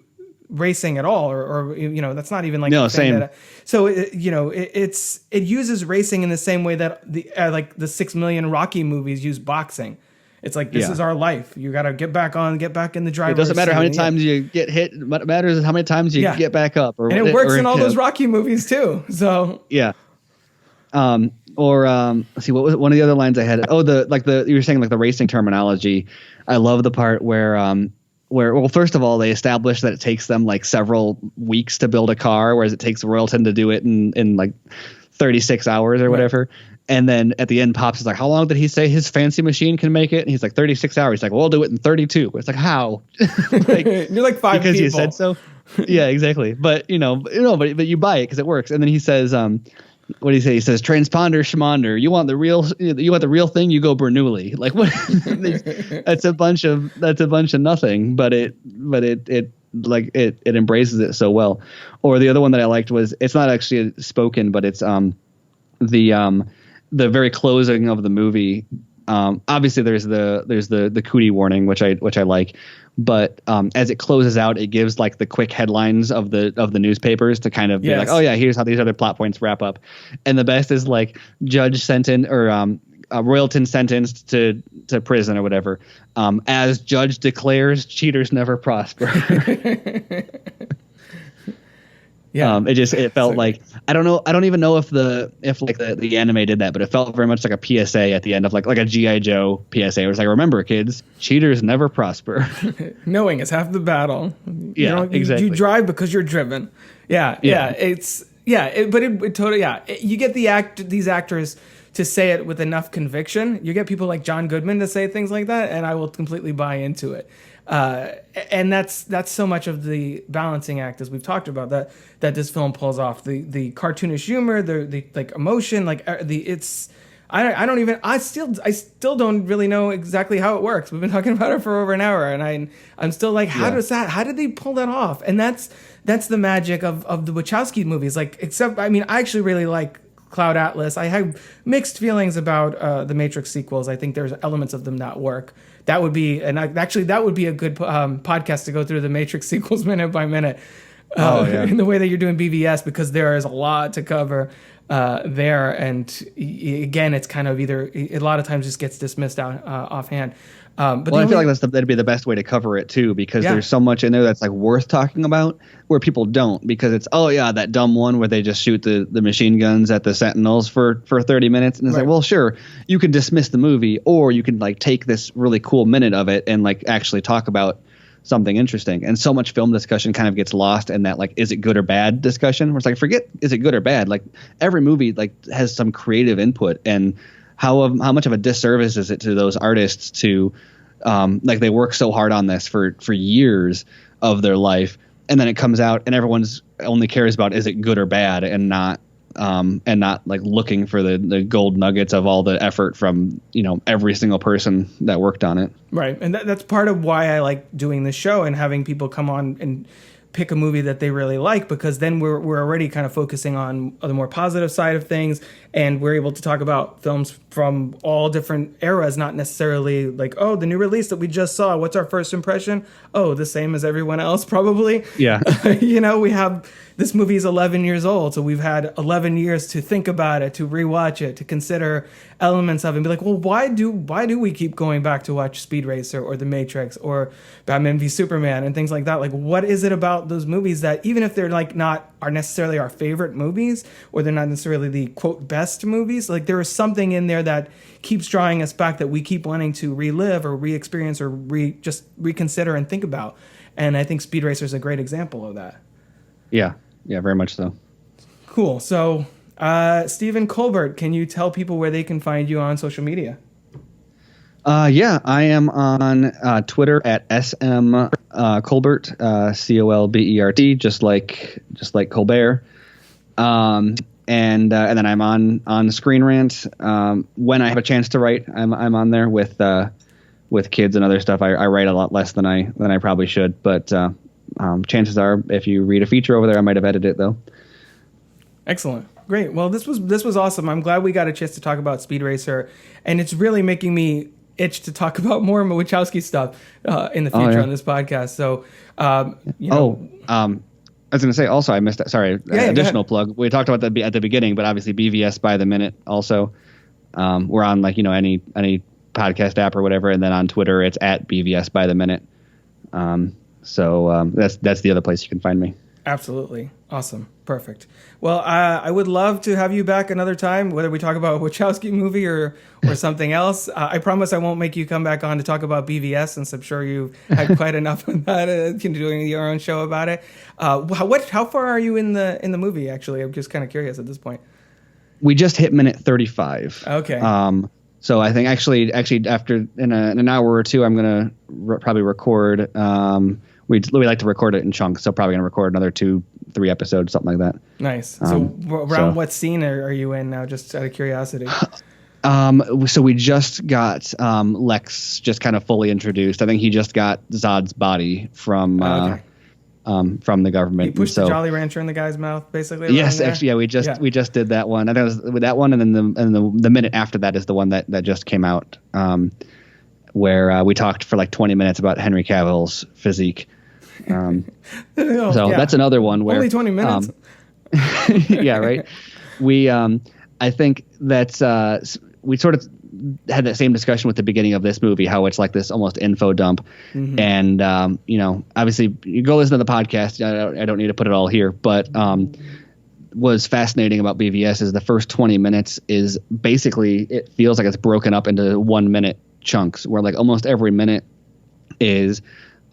racing at all, or that's not even like no same. So it uses racing in the same way that the 6 million Rocky movies use boxing. It's like, this is our life. You got to get back in the driver's seat. It doesn't matter how many times you get hit. What matters is how many times you get back up. And it works in all those Rocky movies too. So yeah. Let's see, what was one of the other lines I had? Oh, you were saying like the racing terminology. I love the part where well, first of all, they establish that it takes them like several weeks to build a car, whereas it takes Royalton to do it in like 36 hours or whatever. And then at the end, Pops is like, how long did he say his fancy machine can make it? And he's like, 36 hours. He's like, well, I'll do it in 32. It's like, how? Like, you're like five because people. You said so. Yeah, exactly. But but you buy it because it works. And then he says, what do you say? He says, transponder schmonder. You want the real thing? You go Bernoulli. Like what? That's a bunch of nothing, but it embraces it so well. Or the other one that I liked was, it's not actually spoken, but it's the very closing of the movie. Obviously there's the cootie warning, which I like, but as it closes out, it gives like the quick headlines of the newspapers to kind of be like, oh yeah, here's how these other plot points wrap up. And the best is like judge sentenced or Royalton sentenced to prison or whatever. As judge declares, cheaters never prosper. Yeah, it felt like, I don't even know if the anime did that, but it felt very much like a PSA at the end of like a G.I. Joe PSA. It was like, remember, kids, cheaters never prosper. Knowing is half the battle. Exactly. You drive because you're driven. Yeah. It's totally. Yeah, you get these actors to say it with enough conviction. You get people like John Goodman to say things like that, and I will completely buy into it. And that's so much of the balancing act, as we've talked about, that this film pulls off. The cartoonish humor, the like emotion, like I still don't really know exactly how it works. We've been talking about it for over an hour, and I'm still like, how did they pull that off? And that's the magic of the Wachowski movies. Like, except, I mean, I actually really like Cloud Atlas. I have mixed feelings about the Matrix sequels. I think there's elements of them that work. That would be a good podcast to go through the Matrix sequels minute by minute, in the way that you're doing BVS, because there is a lot to cover there. And again, it's kind of a lot of times just gets dismissed out offhand. But I feel like that'd be the best way to cover it too, because there's so much in there that's like worth talking about where people don't, because it's, that dumb one where they just shoot the machine guns at the Sentinels for 30 minutes. And it's like, well, sure, you can dismiss the movie, or you can like take this really cool minute of it and like actually talk about something interesting. And so much film discussion kind of gets lost in that, like, is it good or bad discussion, where it's like, forget, is it good or bad? Like every movie like has some creative input, and how much of a disservice is it to those artists to like they work so hard on this for years of their life, and then it comes out and everyone's only cares about, is it good or bad, and not like looking for the gold nuggets of all the effort from every single person that worked on it. Right, and that's part of why I like doing this show and having people come on and pick a movie that they really like, because then we're already kind of focusing on the more positive side of things, and we're able to talk about films from all different eras, not necessarily like, the new release that we just saw, what's our first impression? The same as everyone else, probably. Yeah. We have, this movie is 11 years old, so we've had 11 years to think about it, to rewatch it, to consider elements of it, and be like, well, why do we keep going back to watch Speed Racer or The Matrix or Batman v Superman and things like that? Like, what is it about those movies that, even if they're like are necessarily our favorite movies, or they're not necessarily the quote best movies, like there is something in there that keeps drawing us back, that we keep wanting to relive or re-experience or just reconsider and think about. And I think Speed Racer is a great example of that. Yeah, very much so. Cool. So, Stephen Colbert, can you tell people where they can find you on social media? I am on Twitter at SM Colbert, Colbert, just like Colbert. And then I'm on Screen Rant when I have a chance to write. I'm on there with kids and other stuff. I write a lot less than I probably should, but chances are, if you read a feature over there, I might have edited it though. Excellent. Great. Well, this was awesome. I'm glad we got a chance to talk about Speed Racer, and it's really making me itch to talk about more Wachowski stuff in the future on this podcast. So, I was going to say also, I missed that. Sorry, additional plug. We talked about that at the beginning, but obviously BVS by the minute also. We're on like any podcast app or whatever, and then on Twitter it's at BVS by the minute. So that's the other place you can find me. Absolutely. Awesome. Perfect. Well, I would love to have you back another time, whether we talk about a Wachowski movie or something else. I promise I won't make you come back on to talk about BVS, since I'm sure you've had quite enough of that, doing your own show about it. How far are you in the movie, actually? I'm just kind of curious at this point. We just hit minute 35. Okay. So I think actually after in an hour or two, I'm going to probably record. We like to record it in chunks, so probably going to record another two 3 episodes, something like that. Nice. So around what scene are you in now, just out of curiosity? So we just got Lex just kind of fully introduced. I think he just got Zod's body from the government. He pushed the Jolly Rancher in the guy's mouth, basically. Yes, actually, yeah, we just did that one. I think it was with that one, and then the minute after that is the one that just came out, where we talked for like 20 minutes about Henry Cavill's physique. That's another one where only 20 minutes. Yeah, right. We I think that's we sort of had that same discussion with the beginning of this movie, how it's like this almost info dump. Mm-hmm. And, obviously you go listen to the podcast. I don't need to put it all here, but what's fascinating about BVS is the first 20 minutes is basically, it feels like it's broken up into 1 minute chunks where like almost every minute is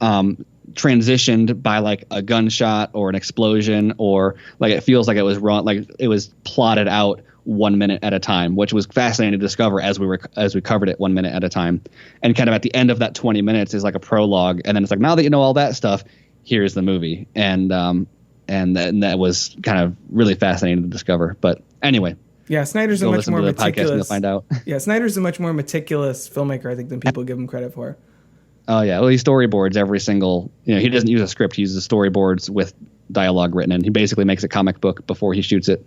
transitioned by like a gunshot or an explosion, or like it feels like it was wrong, like it was plotted out 1 minute at a time, which was fascinating to discover as we covered it 1 minute at a time. And kind of at the end of that 20 minutes is like a prologue, and then it's like, now that you know all that stuff, here's the movie. And that was kind of really fascinating to discover. But anyway, yeah, Snyder's a much more meticulous. You'll find out. Yeah, Snyder's a much more meticulous filmmaker, I think, than people give him credit for. Oh yeah, well, he storyboards every single. He doesn't use a script; he uses storyboards with dialogue written in. He basically makes a comic book before he shoots it.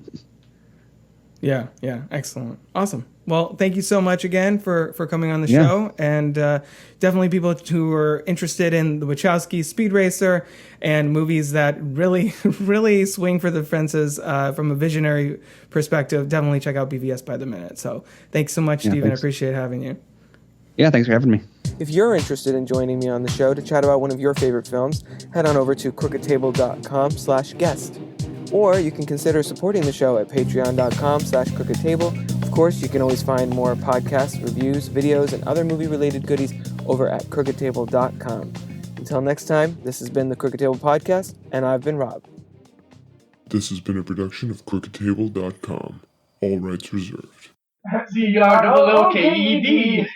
Yeah, excellent, awesome. Well, thank you so much again for coming on the show, and definitely people who are interested in the Wachowski Speed Racer and movies that really, really swing for the fences from a visionary perspective, definitely check out BVS by the Minute. So thanks so much, Stephen. I appreciate having you. Yeah, thanks for having me. If you're interested in joining me on the show to chat about one of your favorite films, head on over to crookedtable.com/guest. Or you can consider supporting the show at patreon.com/crookedtable. Of course, you can always find more podcasts, reviews, videos, and other movie-related goodies over at crookedtable.com. Until next time, this has been the Crooked Table Podcast, and I've been Rob. This has been a production of crookedtable.com. All rights reserved. CROOKED.